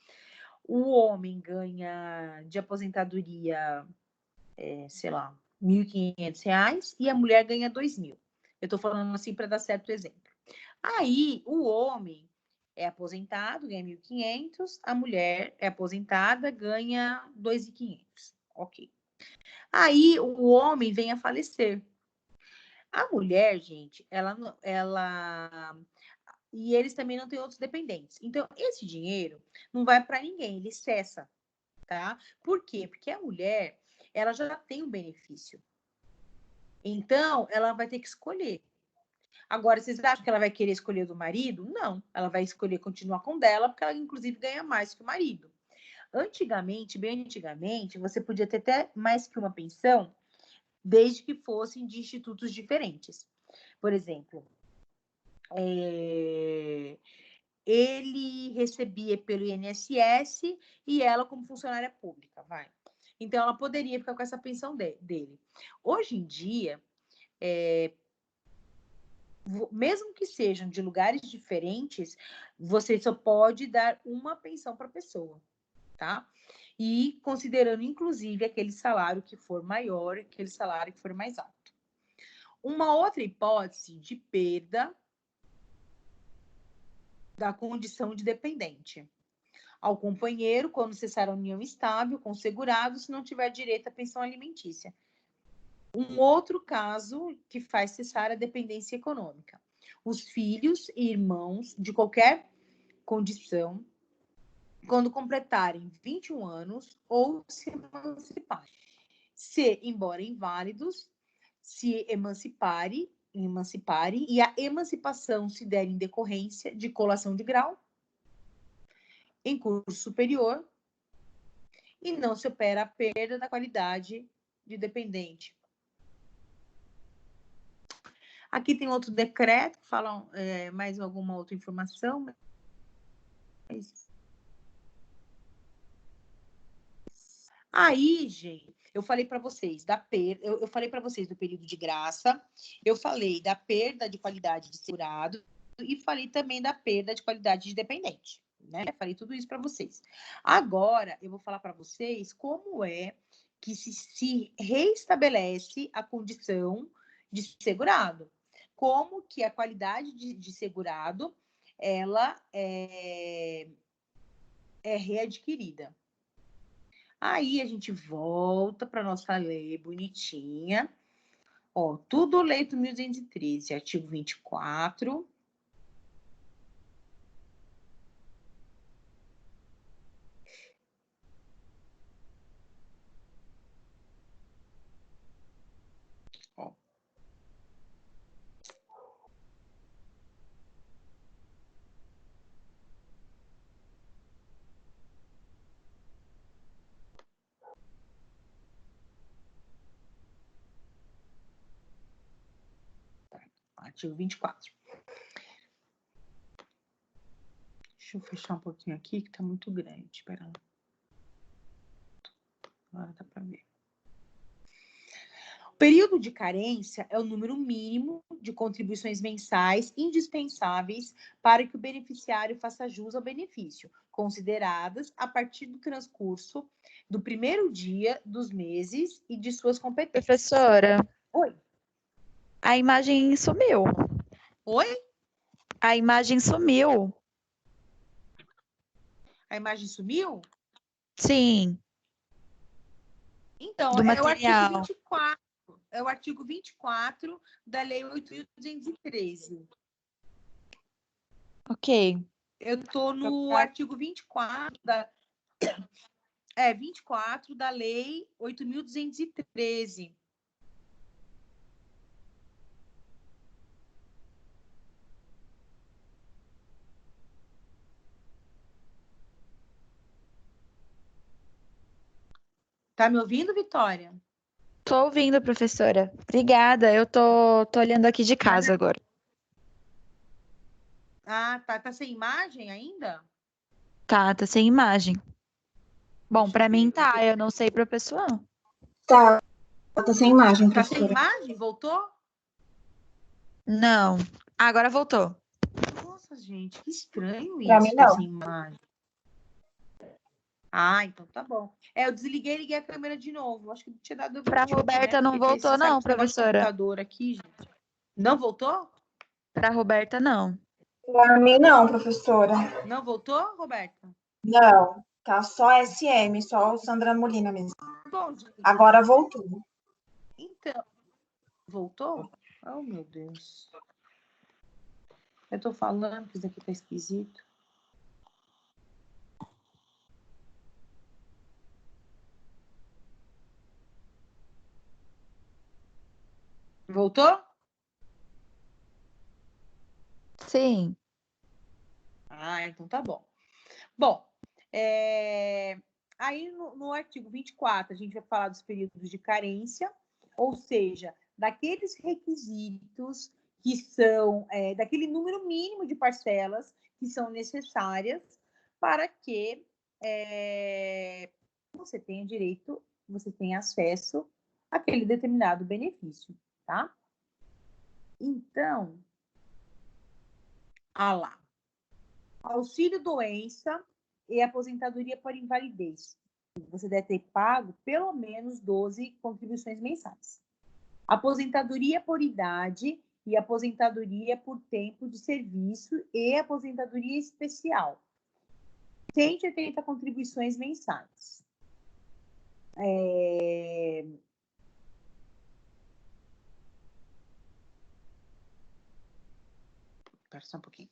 [SPEAKER 1] O homem ganha de aposentadoria, sei lá, R$1.500 e a mulher ganha R$2.000. Eu tô falando assim para dar certo exemplo. Aí, o homem é aposentado, ganha 1.500, a mulher é aposentada, ganha 2.500. Ok. Aí, o homem vem a falecer. A mulher, gente, e eles também não têm outros dependentes. Então, esse dinheiro não vai para ninguém, ele cessa, tá? Por quê? Porque a mulher, ela já tem um benefício. Então, ela vai ter que escolher. Agora, vocês acham que ela vai querer escolher do marido? Não, ela vai escolher continuar com o dela, porque ela, inclusive, ganha mais que o marido. Antigamente, bem antigamente, você podia ter até mais que uma pensão, desde que fossem de institutos diferentes. Por exemplo, ele recebia pelo INSS e ela como funcionária pública, vai. Então, ela poderia ficar com essa pensão dele. Hoje em dia, mesmo que sejam de lugares diferentes, você só pode dar uma pensão para a pessoa, tá? E considerando, inclusive, aquele salário que for maior, aquele salário que for mais alto. Uma outra hipótese de perda da condição de dependente ao companheiro quando cessar a união estável com o segurado, se não tiver direito à pensão alimentícia. Um outro caso que faz cessar a dependência econômica. Os filhos e irmãos de qualquer condição, quando completarem 21 anos ou se emanciparem. Se, embora inválidos, se emanciparem e a emancipação se der em decorrência de colação de grau em curso superior e não se opera a perda da qualidade de dependente. Aqui tem outro decreto que fala mais alguma outra informação. Aí, gente, eu falei para vocês da perda, eu falei para vocês do período de graça, eu falei da perda de qualidade de segurado e falei também da perda de qualidade de dependente, né? Falei tudo isso para vocês. Agora, eu vou falar para vocês como é que se reestabelece a condição de segurado. Como que a qualidade de segurado, ela é readquirida. Aí a gente volta para nossa lei bonitinha. Ó, tudo lei 8.213, artigo 24. Ó. Artigo 24. Deixa eu fechar um pouquinho aqui, que tá muito grande. Espera lá. Agora dá para ver. O período de carência é o número mínimo de contribuições mensais indispensáveis para que o beneficiário faça jus ao benefício, consideradas a partir do transcurso do primeiro dia dos meses e de suas competências.
[SPEAKER 4] Professora,
[SPEAKER 1] Oi.
[SPEAKER 4] a imagem sumiu.
[SPEAKER 1] Oi?
[SPEAKER 4] A imagem sumiu.
[SPEAKER 1] A imagem sumiu?
[SPEAKER 4] Sim,
[SPEAKER 1] Então,
[SPEAKER 4] do
[SPEAKER 1] é o artigo
[SPEAKER 4] material.
[SPEAKER 1] 24. É o artigo 24 da Lei 8.213.
[SPEAKER 4] Ok.
[SPEAKER 1] Eu estou no
[SPEAKER 4] Procurar.
[SPEAKER 1] artigo 24 24 da Lei 8.213. Tá me ouvindo, Vitória?
[SPEAKER 4] Tô ouvindo, professora. Obrigada. Eu tô olhando aqui de casa agora.
[SPEAKER 1] Ah, tá. Tá sem imagem ainda?
[SPEAKER 4] Tá sem imagem. Bom,
[SPEAKER 1] Deixa eu
[SPEAKER 4] para mim
[SPEAKER 1] ver.
[SPEAKER 4] tá, eu não sei pro pessoal.
[SPEAKER 2] Tá sem imagem,
[SPEAKER 1] Tá sem
[SPEAKER 2] professora.
[SPEAKER 1] imagem? Voltou?
[SPEAKER 4] Não. Agora voltou.
[SPEAKER 1] Nossa, gente, que estranho
[SPEAKER 2] Pra mim,
[SPEAKER 1] isso, tá
[SPEAKER 2] não.
[SPEAKER 1] sem imagem. Ah, então tá bom. Eu desliguei e liguei a câmera de novo. Acho que tinha dado
[SPEAKER 4] Pra
[SPEAKER 1] tilt,
[SPEAKER 4] Roberta
[SPEAKER 1] né?
[SPEAKER 4] não
[SPEAKER 1] Porque
[SPEAKER 4] voltou,
[SPEAKER 1] você sabe
[SPEAKER 4] não,
[SPEAKER 1] que esse negócio de
[SPEAKER 4] professora.
[SPEAKER 1] computador aqui, gente. Não voltou?
[SPEAKER 4] Pra Roberta, não.
[SPEAKER 2] Pra mim, não, professora.
[SPEAKER 1] Não voltou, Roberta?
[SPEAKER 2] Não, tá só SM, só o Sandra Molina mesmo.
[SPEAKER 1] Bom, gente,
[SPEAKER 2] Agora voltou.
[SPEAKER 1] então. Voltou? Oh, meu Deus. Eu tô falando que isso aqui tá esquisito. Voltou?
[SPEAKER 4] Sim.
[SPEAKER 1] Ah, então tá bom. Bom, aí no artigo 24, a gente vai falar dos períodos de carência, ou seja, daqueles requisitos que são, daquele número mínimo de parcelas que são necessárias para que você tenha acesso àquele determinado benefício, tá? Então, lá. Auxílio doença e aposentadoria por invalidez. Você deve ter pago pelo menos 12 contribuições mensais. Aposentadoria por idade e aposentadoria por tempo de serviço e aposentadoria especial. 180 contribuições mensais. Espera só um pouquinho.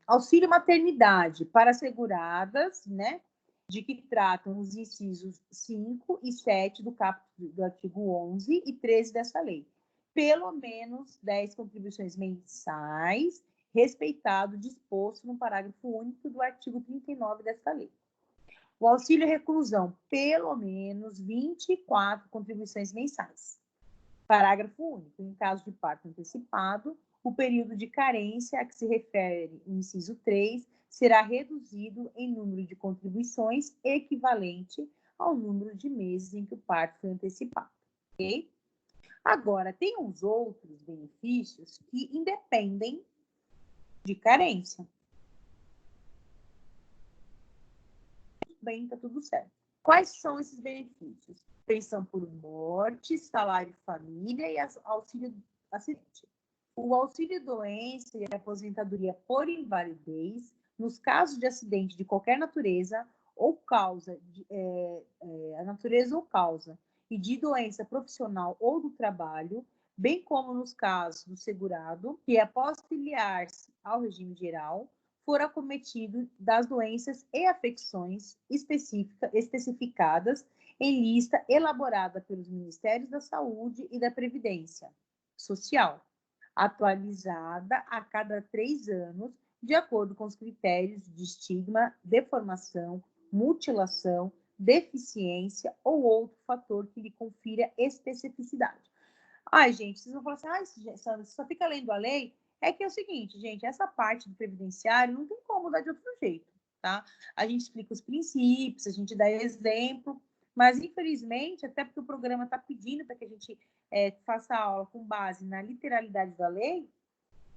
[SPEAKER 1] Auxílio maternidade para seguradas, né? De que tratam os incisos 5 e 7 do capítulo do artigo 11 e 13 dessa lei. Pelo menos 10 contribuições mensais, respeitado o disposto no parágrafo único do artigo 39 dessa lei. O auxílio reclusão, pelo menos 24 contribuições mensais. Parágrafo único. Em caso de parto antecipado, o período de carência a que se refere o inciso 3 será reduzido em número de contribuições equivalente ao número de meses em que o parto foi antecipado. Ok? Agora, tem uns outros benefícios que independem de carência. Bem, tá tudo certo. Quais são esses benefícios? Pensão por morte, salário família e auxílio acidente. O auxílio doença e a aposentadoria por invalidez, nos casos de acidente de qualquer natureza ou causa, a natureza ou causa, e de doença profissional ou do trabalho, bem como nos casos do segurado, que após filiar-se ao regime geral, for acometido das doenças e afecções especificadas em lista elaborada pelos Ministérios da Saúde e da Previdência Social, atualizada a cada 3 anos, de acordo com os critérios de estigma, deformação, mutilação, deficiência ou outro fator que lhe confira especificidade. Ai, gente, vocês vão falar assim, Sandra, você só fica lendo a lei. É que é o seguinte, gente, essa parte do previdenciário não tem como dar de outro jeito, tá? A gente explica os princípios, a gente dá exemplo, mas infelizmente, até porque o programa está pedindo para que a gente faça a aula com base na literalidade da lei,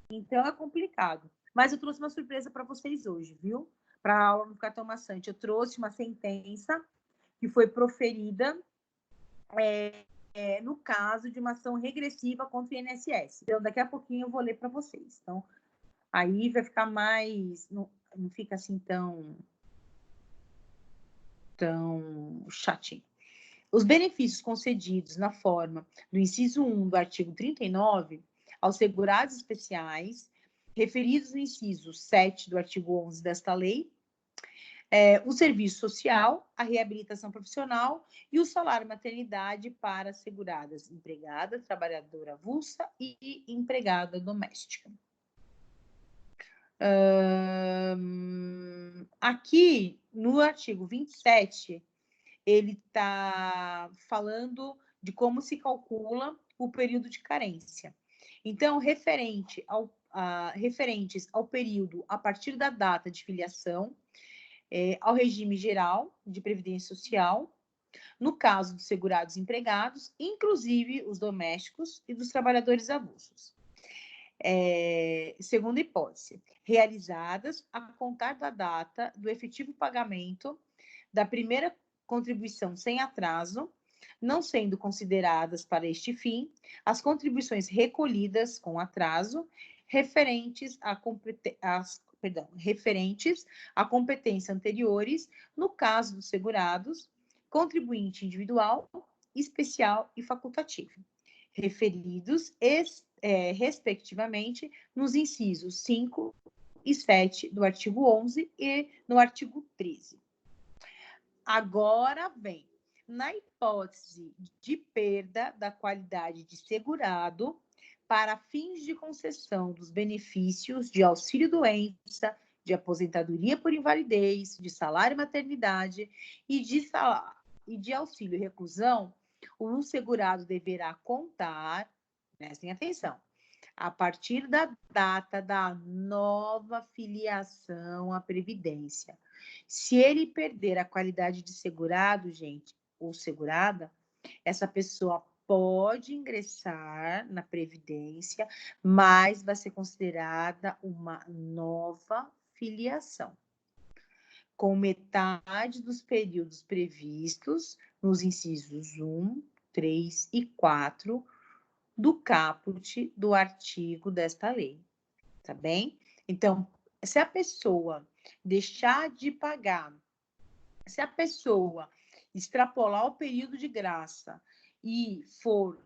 [SPEAKER 1] então é complicado. Mas eu trouxe uma surpresa para vocês hoje, viu? Para a aula não ficar tão maçante. Eu trouxe uma sentença que foi proferida no caso de uma ação regressiva contra o INSS. Então, daqui a pouquinho eu vou ler para vocês. Então, aí vai ficar mais... Não fica assim tão chatinho. Os benefícios concedidos na forma do inciso 1 do artigo 39 aos segurados especiais, referidos no inciso 7 do artigo 11 desta lei, o serviço social, a reabilitação profissional e o salário maternidade para seguradas empregada, trabalhadora avulsa e empregada doméstica. Aqui, no artigo 27, ele está falando de como se calcula o período de carência. Então, referentes ao período a partir da data de filiação, ao regime geral de previdência social, no caso dos segurados empregados, inclusive os domésticos e dos trabalhadores avulsos. Segunda hipótese, realizadas a contar da data do efetivo pagamento da primeira contribuição sem atraso, não sendo consideradas para este fim as contribuições recolhidas com atraso referentes a competência anteriores, no caso dos segurados, contribuinte individual, especial e facultativo, referidos, respectivamente, nos incisos 5 e 7 do artigo 11 e no artigo 13. Agora vem, na hipótese de perda da qualidade de segurado, para fins de concessão dos benefícios de auxílio-doença, de aposentadoria por invalidez, de salário-maternidade e de auxílio-reclusão, o segurado deverá contar, prestem atenção, a partir da data da nova filiação à Previdência. Se ele perder a qualidade de segurado, gente, ou segurada, essa pessoa pode ingressar na Previdência, mas vai ser considerada uma nova filiação, com metade dos períodos previstos nos incisos 1, 3 e 4 do caput do artigo desta lei, tá bem? Então, se a pessoa deixar de pagar, se a pessoa extrapolar o período de graça e for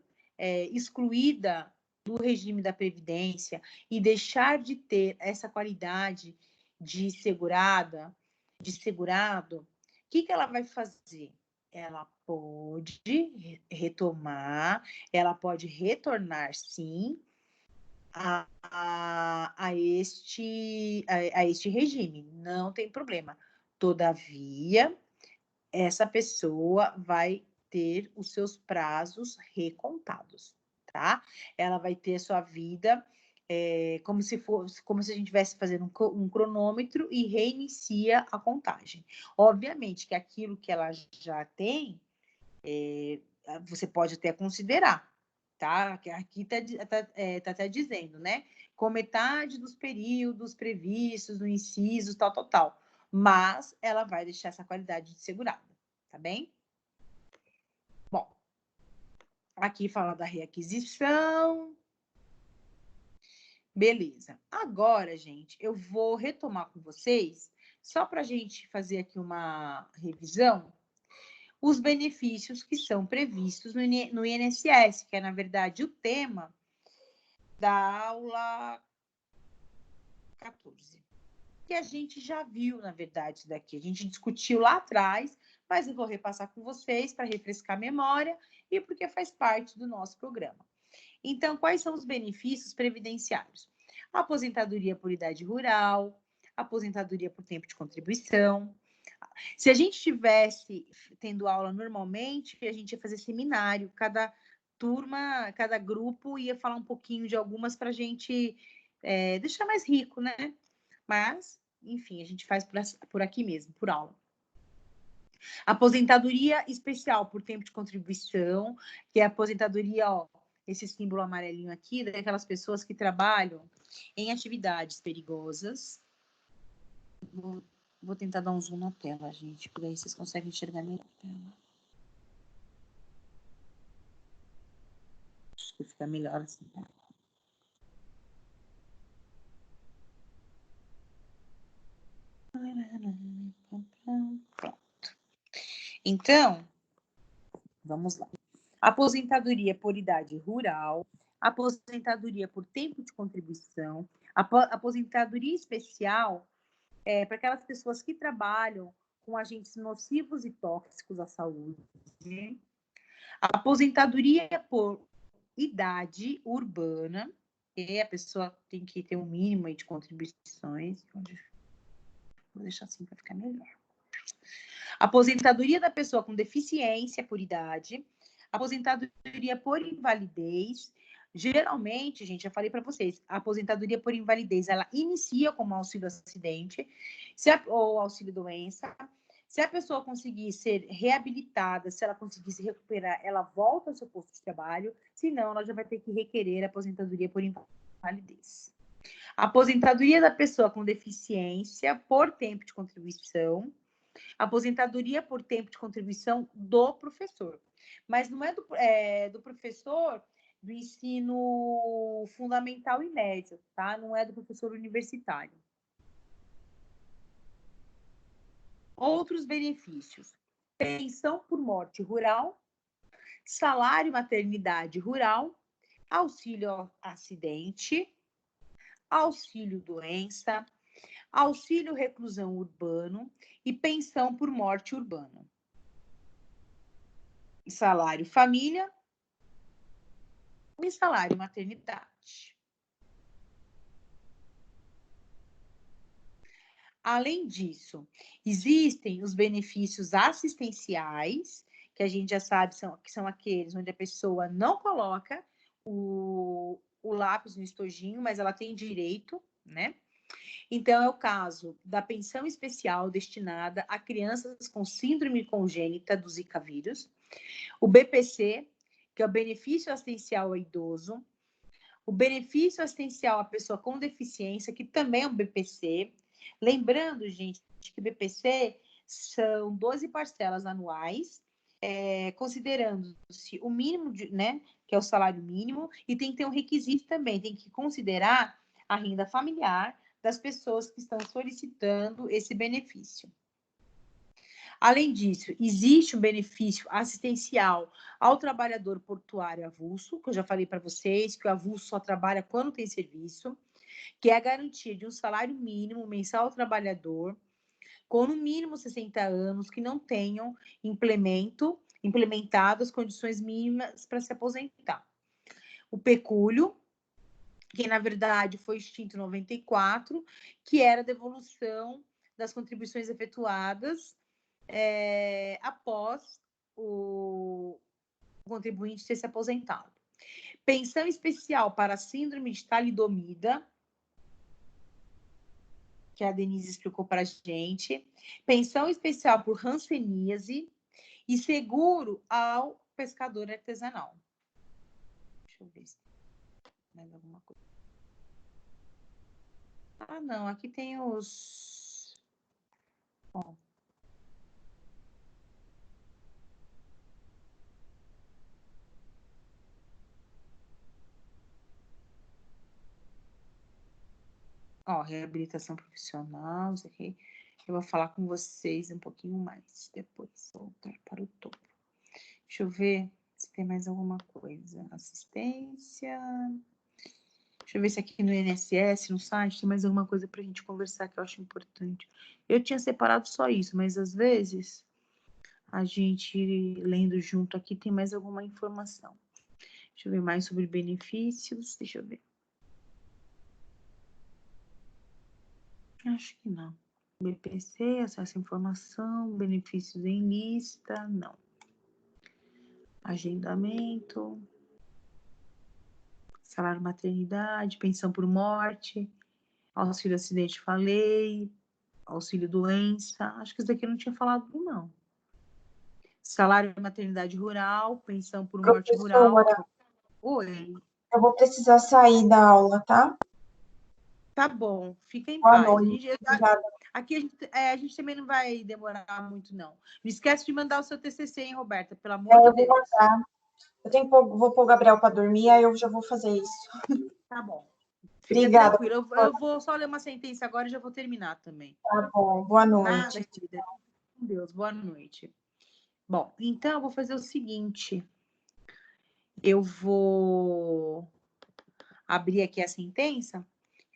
[SPEAKER 1] excluída do regime da Previdência e deixar de ter essa qualidade de segurado, o que ela vai fazer? Ela pode retomar, ela pode retornar, sim, a este regime, não tem problema. Todavia, essa pessoa vai ter os seus prazos recontados, tá? Ela vai ter a sua vida como se a gente estivesse fazendo um cronômetro e reinicia a contagem. Obviamente que aquilo que ela já tem, você pode até considerar, tá? Aqui tá até dizendo, né? Com metade dos períodos previstos no inciso, tal. Mas ela vai deixar essa qualidade de segurada, tá bem? Bom, aqui fala da reaquisição. Beleza. Agora, gente, eu vou retomar com vocês, só para a gente fazer aqui uma revisão, os benefícios que são previstos no INSS, que é, na verdade, o tema da aula 14. Que a gente já viu, na verdade, isso daqui. A gente discutiu lá atrás, mas eu vou repassar com vocês para refrescar a memória e porque faz parte do nosso programa. Então, quais são os benefícios previdenciários? Aposentadoria por idade rural, aposentadoria por tempo de contribuição. Se a gente estivesse tendo aula normalmente, a gente ia fazer seminário, cada turma, cada grupo ia falar um pouquinho de algumas para a gente deixar mais rico, né? Mas, enfim, a gente faz por aqui mesmo, por aula. Aposentadoria especial por tempo de contribuição, que é a aposentadoria, ó, esse símbolo amarelinho aqui, daquelas pessoas que trabalham em atividades perigosas. Vou tentar dar um zoom na tela, gente, por aí vocês conseguem enxergar melhor. Acho que fica melhor assim. Pronto. Então, vamos lá. Aposentadoria por idade rural, aposentadoria por tempo de contribuição, aposentadoria especial para aquelas pessoas que trabalham com agentes nocivos e tóxicos à saúde, aposentadoria por idade urbana, e a pessoa tem que ter um mínimo de contribuições. Vou deixar assim para ficar melhor. Aposentadoria da pessoa com deficiência por idade, aposentadoria por invalidez. Geralmente, gente, já falei para vocês, a aposentadoria por invalidez, ela inicia como auxílio acidente ou auxílio doença. Se a pessoa conseguir ser reabilitada, se ela conseguir se recuperar, ela volta ao seu posto de trabalho, senão ela já vai ter que requerer a aposentadoria por invalidez. Aposentadoria da pessoa com deficiência por tempo de contribuição, aposentadoria por tempo de contribuição do professor. Mas não é do professor do ensino fundamental e médio, tá? Não é do professor universitário. Outros benefícios: pensão por morte rural, salário maternidade rural, auxílio acidente, auxílio doença, auxílio reclusão urbano e pensão por morte urbana. Salário família e salário maternidade. Além disso, existem os benefícios assistenciais, que a gente já sabe que são aqueles onde a pessoa não coloca o lápis no estojinho, mas ela tem direito, né? Então, é o caso da pensão especial destinada a crianças com síndrome congênita do Zika vírus, o BPC, que é o benefício assistencial ao idoso, o benefício assistencial à pessoa com deficiência, que também é um BPC. Lembrando, gente, que BPC são 12 parcelas anuais, considerando-se o mínimo, né, que é o salário mínimo, e tem que ter um requisito também, tem que considerar a renda familiar das pessoas que estão solicitando esse benefício. Além disso, existe um benefício assistencial ao trabalhador portuário avulso, que eu já falei para vocês, que o avulso só trabalha quando tem serviço, que é a garantia de um salário mínimo mensal ao trabalhador, com no mínimo 60 anos, que não tenham implementado as condições mínimas para se aposentar. O pecúlio, que na verdade foi extinto em 94, que era a devolução das contribuições efetuadas após o contribuinte ter se aposentado. Pensão especial para síndrome de talidomida, que a Denise explicou para a gente. Pensão especial por hanseníase e seguro ao pescador artesanal. Deixa eu ver se tem mais alguma coisa. Ah, não, aqui tem os... Bom. Ó, reabilitação profissional, isso aqui. Eu vou falar com vocês um pouquinho mais depois. Voltar para o topo. Deixa eu ver se tem mais alguma coisa. Assistência. Deixa eu ver se aqui no INSS, no site, tem mais alguma coisa para a gente conversar que eu acho importante. Eu tinha separado só isso, mas às vezes a gente lendo junto aqui tem mais alguma informação. Deixa eu ver mais sobre benefícios. Deixa eu ver. Acho que não. BPC, acesso à informação, benefícios em lista, não. Agendamento, salário maternidade, pensão por morte, auxílio acidente, falei, auxílio doença, acho que isso daqui eu não tinha falado, não. Salário maternidade rural, pensão por morte rural. Oi.
[SPEAKER 6] Eu vou precisar sair da aula, tá?
[SPEAKER 1] Tá bom, fica em
[SPEAKER 6] Boa
[SPEAKER 1] paz.
[SPEAKER 6] noite.
[SPEAKER 1] Aqui a gente também não vai demorar muito, não. Não esquece de mandar o seu TCC, hein, Roberta? Pelo amor de Deus.
[SPEAKER 6] Vou mandar. Vou pôr o Gabriel para dormir, aí eu já vou fazer isso.
[SPEAKER 1] Tá bom. Fica
[SPEAKER 6] Obrigada.
[SPEAKER 1] tranquilo. Eu vou só ler uma sentença agora e já vou terminar também.
[SPEAKER 6] Tá bom. Boa noite.
[SPEAKER 1] Nada, querida. Com Deus. Boa noite. Bom, então eu vou fazer o seguinte. Eu vou abrir aqui a sentença.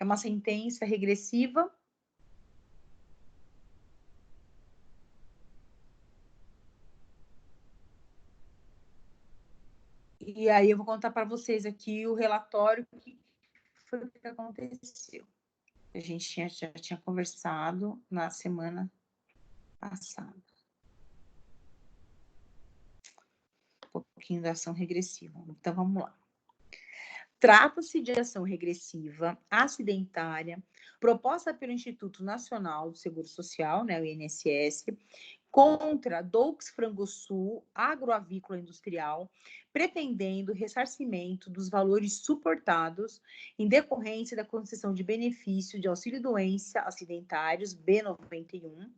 [SPEAKER 1] É uma sentença regressiva. E aí eu vou contar para vocês aqui o relatório que foi o que aconteceu. A gente já tinha conversado na semana passada. Um pouquinho da ação regressiva. Então, vamos lá. Trata-se de ação regressiva acidentária proposta pelo Instituto Nacional do Seguro Social, né, o INSS, contra Doux Frangosul Agroavícola Industrial, pretendendo ressarcimento dos valores suportados em decorrência da concessão de benefício de auxílio-doença acidentários B91,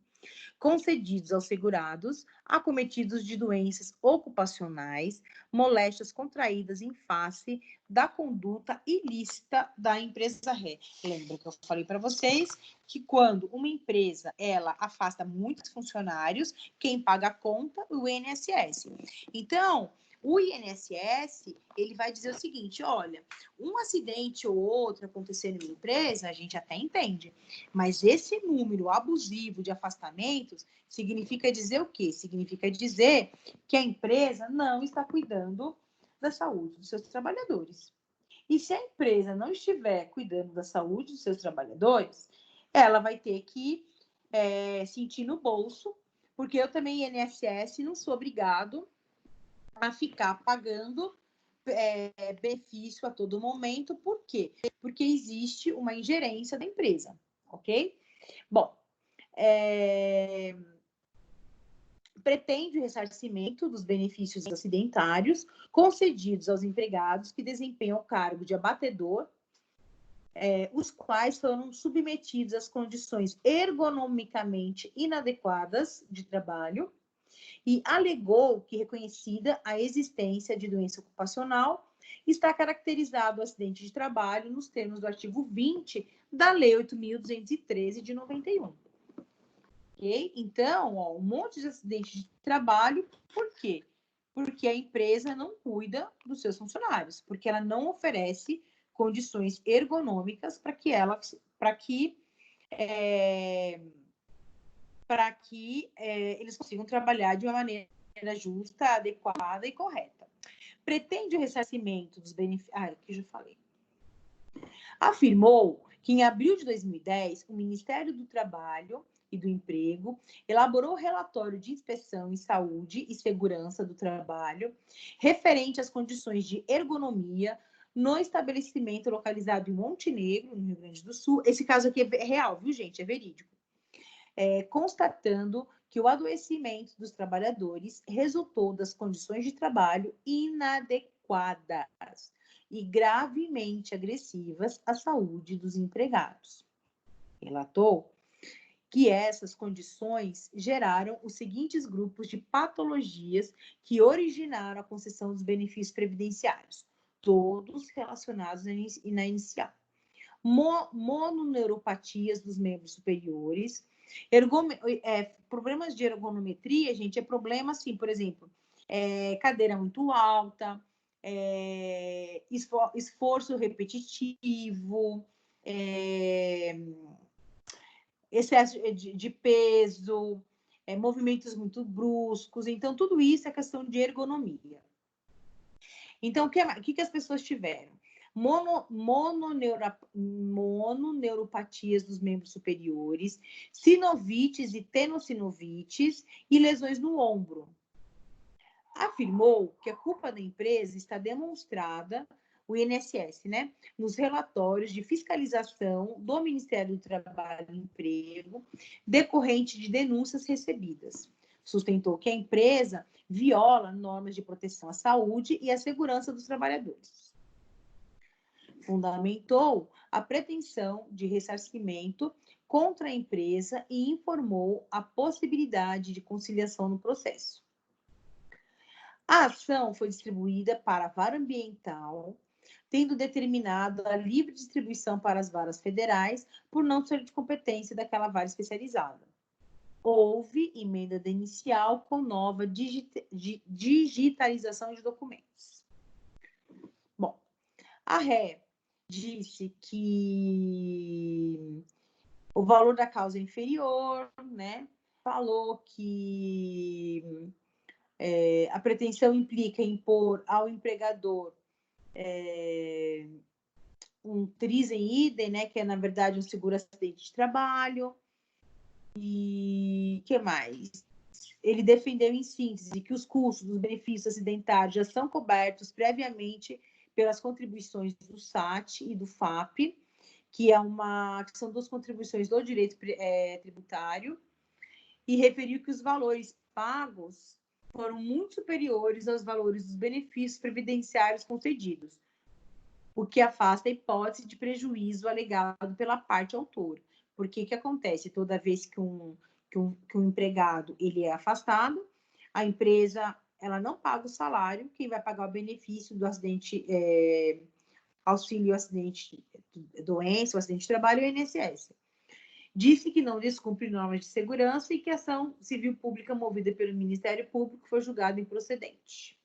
[SPEAKER 1] concedidos aos segurados acometidos de doenças ocupacionais, moléstias contraídas em face da conduta ilícita da empresa ré. Lembra que eu falei para vocês que quando uma empresa ela afasta muitos funcionários, quem paga a conta é o INSS. Então, o INSS, ele vai dizer o seguinte, olha, um acidente ou outro acontecendo em uma empresa, a gente até entende, mas esse número abusivo de afastamentos significa dizer o quê? Significa dizer que a empresa não está cuidando da saúde dos seus trabalhadores. E se a empresa não estiver cuidando da saúde dos seus trabalhadores, ela vai ter que sentir no bolso, porque eu também, INSS, não sou obrigado a ficar pagando benefício a todo momento. Por quê? Porque existe uma ingerência da empresa, ok? Bom, pretende o ressarcimento dos benefícios acidentários concedidos aos empregados que desempenham o cargo de abatedor, os quais foram submetidos às condições ergonomicamente inadequadas de trabalho, e alegou que, reconhecida a existência de doença ocupacional, está caracterizado o acidente de trabalho nos termos do artigo 20 da Lei 8.213 de 91. Ok? Então, um monte de acidente de trabalho, por quê? Porque a empresa não cuida dos seus funcionários, porque ela não oferece condições ergonômicas para que eles consigam trabalhar de uma maneira justa, adequada e correta. Pretende o ressarcimento dos benefícios... aqui já falei. Afirmou que, em abril de 2010, o Ministério do Trabalho e do Emprego elaborou relatório de inspeção em saúde e segurança do trabalho referente às condições de ergonomia no estabelecimento localizado em Montenegro, no Rio Grande do Sul. Esse caso aqui é real, viu, gente? É verídico. Constatando que o adoecimento dos trabalhadores resultou das condições de trabalho inadequadas e gravemente agressivas à saúde dos empregados. Relatou que essas condições geraram os seguintes grupos de patologias que originaram a concessão dos benefícios previdenciários, todos relacionados na inicial. Mononeuropatias dos membros superiores, problemas de ergonometria, gente, é problema assim, por exemplo, cadeira muito alta, esforço repetitivo, excesso de peso, movimentos muito bruscos. Então, tudo isso é questão de ergonomia. Então, o que as pessoas tiveram? Mononeuropatias dos membros superiores, sinovites e tenossinovites e lesões no ombro. Afirmou que a culpa da empresa está demonstrada, o INSS, né, nos relatórios de fiscalização do Ministério do Trabalho e Emprego, decorrente de denúncias recebidas. Sustentou que a empresa viola normas de proteção à saúde e à segurança dos trabalhadores. Fundamentou a pretensão de ressarcimento contra a empresa e informou a possibilidade de conciliação no processo. A ação foi distribuída para a vara ambiental, tendo determinado a livre distribuição para as varas federais por não ser de competência daquela vara especializada. Houve emenda da inicial com nova digitalização de documentos. Bom, a ré disse que o valor da causa é inferior, né? Falou que a pretensão implica impor ao empregador um trisem idem, né? Que é, na verdade, um seguro-acidente de trabalho. E que mais? Ele defendeu, em síntese, que os custos dos benefícios acidentários já são cobertos previamente pelas contribuições do SAT e do FAP, que são duas contribuições do direito tributário, e referiu que os valores pagos foram muito superiores aos valores dos benefícios previdenciários concedidos, o que afasta a hipótese de prejuízo alegado pela parte autora. Porque que acontece? Toda vez que um empregado ele é afastado, a empresa ela não paga o salário, quem vai pagar o benefício do acidente, auxílio acidente doença, o acidente de trabalho é o INSS. Disse que não descumpre normas de segurança e que a ação civil pública movida pelo Ministério Público foi julgada improcedente.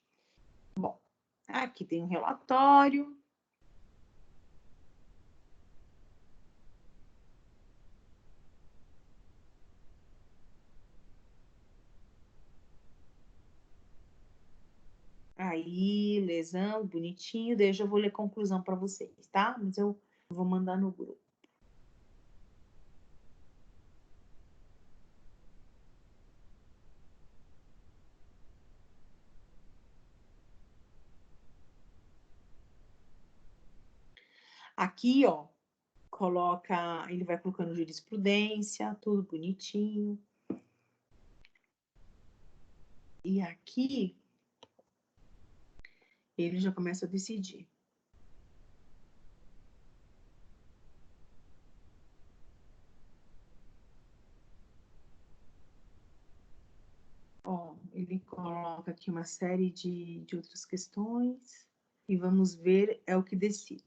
[SPEAKER 1] Bom, aqui tem um relatório. Aí, lesão, bonitinho. Daí eu já vou ler a conclusão para vocês, tá? Mas eu vou mandar no grupo. Aqui, ó, ele vai colocando jurisprudência, tudo bonitinho.
[SPEAKER 7] E aqui, ele já começa a decidir. Ó, ele coloca aqui uma série de outras questões e vamos ver o que decido.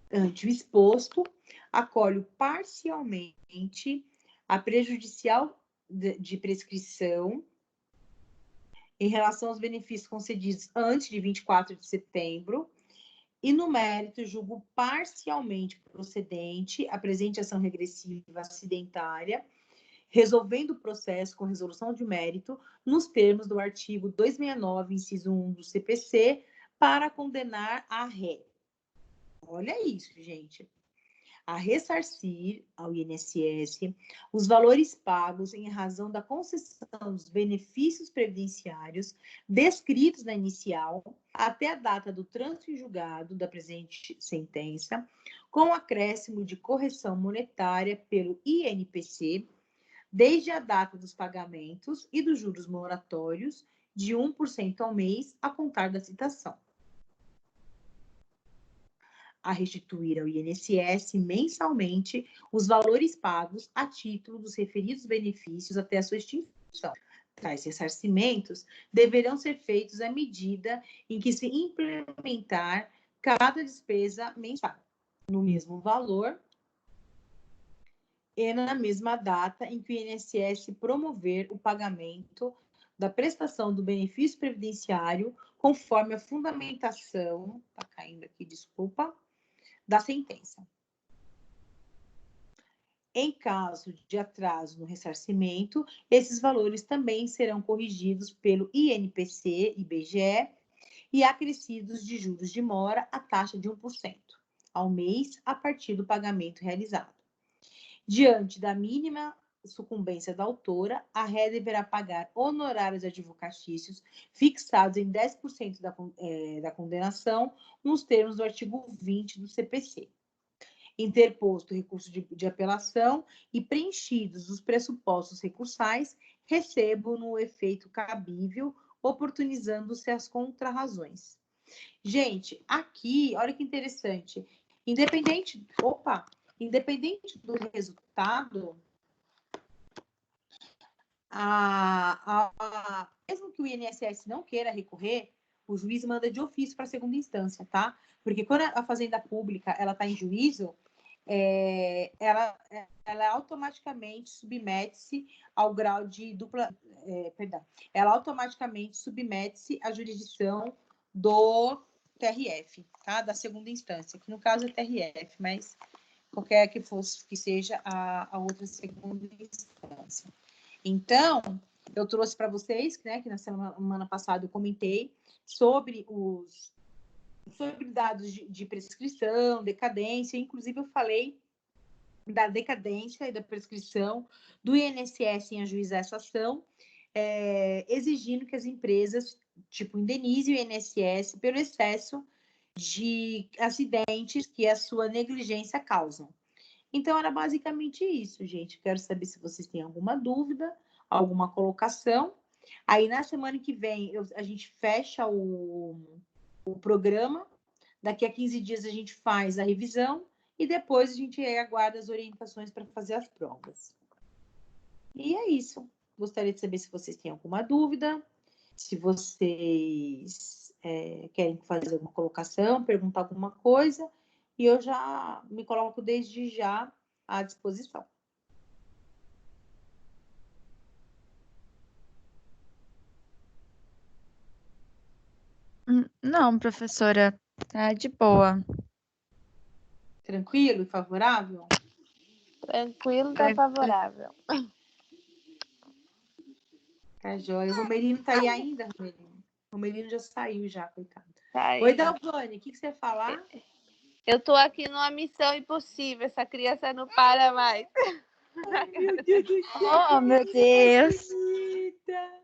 [SPEAKER 7] Ante o exposto, acolho parcialmente a prejudicial de prescrição em relação aos benefícios concedidos antes de 24 de setembro e, no mérito, julgo parcialmente procedente a presente ação regressiva acidentária, resolvendo o processo com resolução de mérito nos termos do artigo 269, inciso 1 do CPC, para condenar a ré. Olha isso, gente. A ressarcir ao INSS os valores pagos em razão da concessão dos benefícios previdenciários descritos na inicial até a data do trânsito em julgado da presente sentença, com acréscimo de correção monetária pelo INPC, desde a data dos pagamentos e dos juros moratórios de 1% ao mês a contar da citação. A restituir ao INSS mensalmente os valores pagos a título dos referidos benefícios até a sua extinção. Tais ressarcimentos deverão ser feitos à medida em que se implementar cada despesa mensal, no mesmo valor e na mesma data em que o INSS promover o pagamento da prestação do benefício previdenciário conforme a fundamentação, tá caindo aqui, desculpa, da sentença. Em caso de atraso no ressarcimento, esses valores também serão corrigidos pelo INPC, IBGE, e acrescidos de juros de mora a taxa de 1% ao mês a partir do pagamento realizado. Diante da mínima sucumbência da autora, a ré deverá pagar honorários advocatícios fixados em 10% da condenação, nos termos do artigo 20 do CPC. Interposto o recurso de apelação e preenchidos os pressupostos recursais, recebo no efeito cabível, oportunizando-se as contrarrazões. Gente, aqui, olha que interessante, independente do resultado, mesmo que o INSS não queira recorrer, o juiz manda de ofício para a segunda instância, tá? Porque quando a fazenda pública ela está em juízo, ela automaticamente submete-se ao grau de dupla, ela automaticamente submete-se à jurisdição do TRF, tá? Da segunda instância, que no caso é TRF, mas qualquer que seja a outra segunda instância. Então, eu trouxe para vocês, né, que na semana passada eu comentei sobre dados de prescrição, decadência, inclusive eu falei da decadência e da prescrição do INSS em ajuizar essa ação, exigindo que as empresas, indenizem o INSS pelo excesso de acidentes que a sua negligência causam. Então, era basicamente isso, gente. Quero saber se vocês têm alguma dúvida, alguma colocação. Aí, na semana que vem, a gente fecha o programa. Daqui a 15 dias, a gente faz a revisão. E depois, a gente aguarda as orientações para fazer as provas. E é isso. Gostaria de saber se vocês têm alguma dúvida, se vocês querem fazer alguma colocação, perguntar alguma coisa. E eu já me coloco desde já à disposição.
[SPEAKER 4] Não, professora, tá de boa.
[SPEAKER 1] Tranquilo e favorável?
[SPEAKER 5] Tranquilo, tá favorável.
[SPEAKER 1] Tá joia. O Romerino tá aí ainda, Romerino? O Romerino já saiu já, coitado.
[SPEAKER 5] Tá aí.
[SPEAKER 1] Oi, Dalvane, o que você ia falar?
[SPEAKER 5] Eu tô aqui numa missão impossível. Essa criança não para mais.
[SPEAKER 1] Ai, meu Deus do céu.
[SPEAKER 4] Oh, meu Deus.
[SPEAKER 1] Bonita.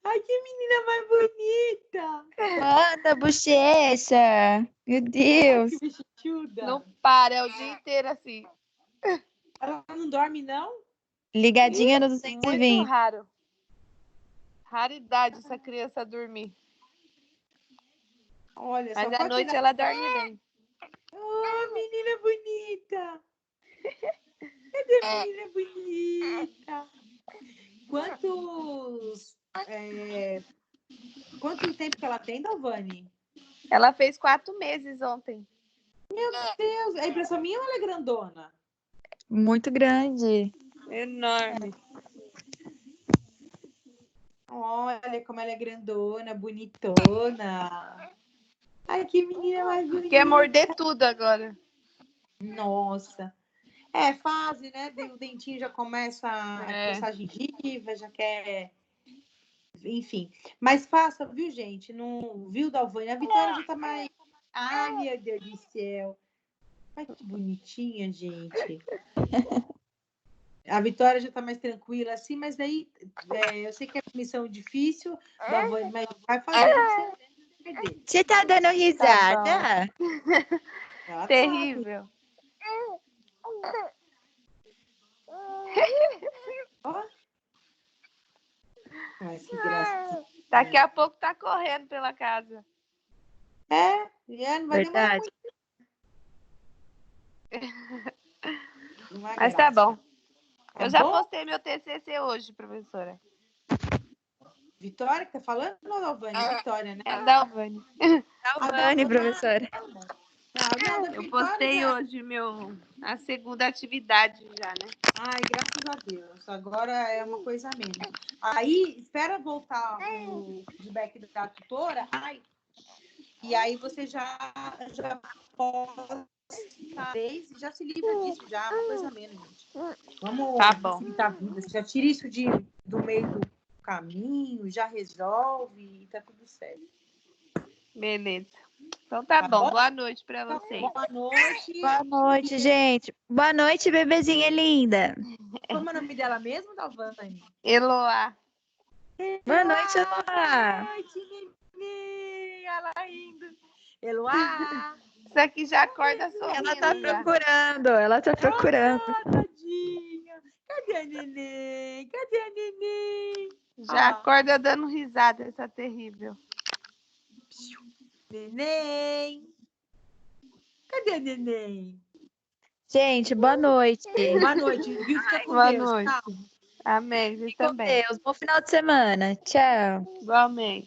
[SPEAKER 1] Ai, que menina mais bonita.
[SPEAKER 4] Quanta bochecha. Meu Deus.
[SPEAKER 1] Que bichuda.
[SPEAKER 5] Não para, é o dia inteiro assim.
[SPEAKER 1] Ela não dorme, não?
[SPEAKER 4] Ligadinha no
[SPEAKER 5] Muito
[SPEAKER 4] 220.
[SPEAKER 5] raro. Raridade essa criança dormir.
[SPEAKER 7] Olha, só
[SPEAKER 5] Mas à
[SPEAKER 7] pode
[SPEAKER 5] noite
[SPEAKER 7] pegar.
[SPEAKER 5] ela dorme bem.
[SPEAKER 7] Oh, menina bonita! Cadê a menina bonita? Quanto tempo que ela tem, Dalvani?
[SPEAKER 5] Ela fez 4 meses ontem.
[SPEAKER 7] Meu Deus, é impressão minha ou ela é grandona?
[SPEAKER 4] Muito grande.
[SPEAKER 5] Enorme.
[SPEAKER 7] Olha como ela é grandona, bonitona. Ai, que menina mais bonita.
[SPEAKER 5] Quer morder tudo agora.
[SPEAKER 7] Nossa. É fase, né? O dentinho já começa a
[SPEAKER 5] É.
[SPEAKER 7] coçar a gengiva, já quer... Enfim. Mas faça, viu, gente? Não... Viu, Dalvani? A Vitória já tá mais... Ai, meu Deus do céu. Ai, que bonitinha, gente. A Vitória já tá mais tranquila assim, mas daí eu sei que é missão difícil, Dalvani, mas vai fazer pra você perder.
[SPEAKER 4] Você tá dando risada?
[SPEAKER 7] Ela
[SPEAKER 5] Terrível.
[SPEAKER 7] Ó. Ai, que graça.
[SPEAKER 5] Daqui a pouco tá correndo pela casa.
[SPEAKER 7] Não vai demorar
[SPEAKER 4] Verdade.
[SPEAKER 7] muito. Uma
[SPEAKER 5] Mas tá
[SPEAKER 7] graça.
[SPEAKER 5] bom.
[SPEAKER 7] Tá
[SPEAKER 5] Eu já
[SPEAKER 7] bom?
[SPEAKER 5] postei meu TCC hoje, professora.
[SPEAKER 7] Vitória que tá falando ou Dalvani? Vitória, né?
[SPEAKER 5] É a Dalvani.
[SPEAKER 4] Dalvani, professora.
[SPEAKER 7] Não, da
[SPEAKER 5] Eu
[SPEAKER 7] Vitória
[SPEAKER 5] postei
[SPEAKER 7] já-
[SPEAKER 5] hoje a segunda atividade já, né?
[SPEAKER 7] Ai, graças a Deus. Agora é uma coisa a menos. Aí, espera voltar o feedback da tutora. Ai, e aí você já posta e já se livra disso, já é uma coisa a menos, gente. Vamos
[SPEAKER 5] Tá bom.
[SPEAKER 7] facilitar a vida. Você já tira isso do meio do caminho, já resolve e tá tudo certo.
[SPEAKER 5] Beleza. Então tá
[SPEAKER 7] Tá
[SPEAKER 5] bom.
[SPEAKER 7] bom?
[SPEAKER 5] Boa noite pra
[SPEAKER 7] Então,
[SPEAKER 5] vocês.
[SPEAKER 7] boa noite.
[SPEAKER 4] Boa noite, gente. Boa noite, bebezinha linda.
[SPEAKER 7] Como é o nome dela mesmo, Dalvani?
[SPEAKER 5] Eloá.
[SPEAKER 4] Boa noite, Eloá.
[SPEAKER 7] Boa noite, neném. Ela rindo. Eloá.
[SPEAKER 5] Isso aqui já acorda sorrindo.
[SPEAKER 4] Ela tá
[SPEAKER 5] já.
[SPEAKER 4] procurando.
[SPEAKER 7] Ah, tadinha. Cadê a neném? Cadê a neném?
[SPEAKER 5] Já
[SPEAKER 7] Ah.
[SPEAKER 5] acorda dando risada, essa terrível.
[SPEAKER 7] Neném. Cadê a neném?
[SPEAKER 4] Gente, boa noite.
[SPEAKER 7] Boa noite, viu? Fica com
[SPEAKER 5] Boa
[SPEAKER 7] Deus.
[SPEAKER 5] noite.
[SPEAKER 7] Tchau.
[SPEAKER 5] Amém. Vocês
[SPEAKER 4] Fique com
[SPEAKER 5] também.
[SPEAKER 4] Deus. Bom final de semana. Tchau.
[SPEAKER 5] Igualmente.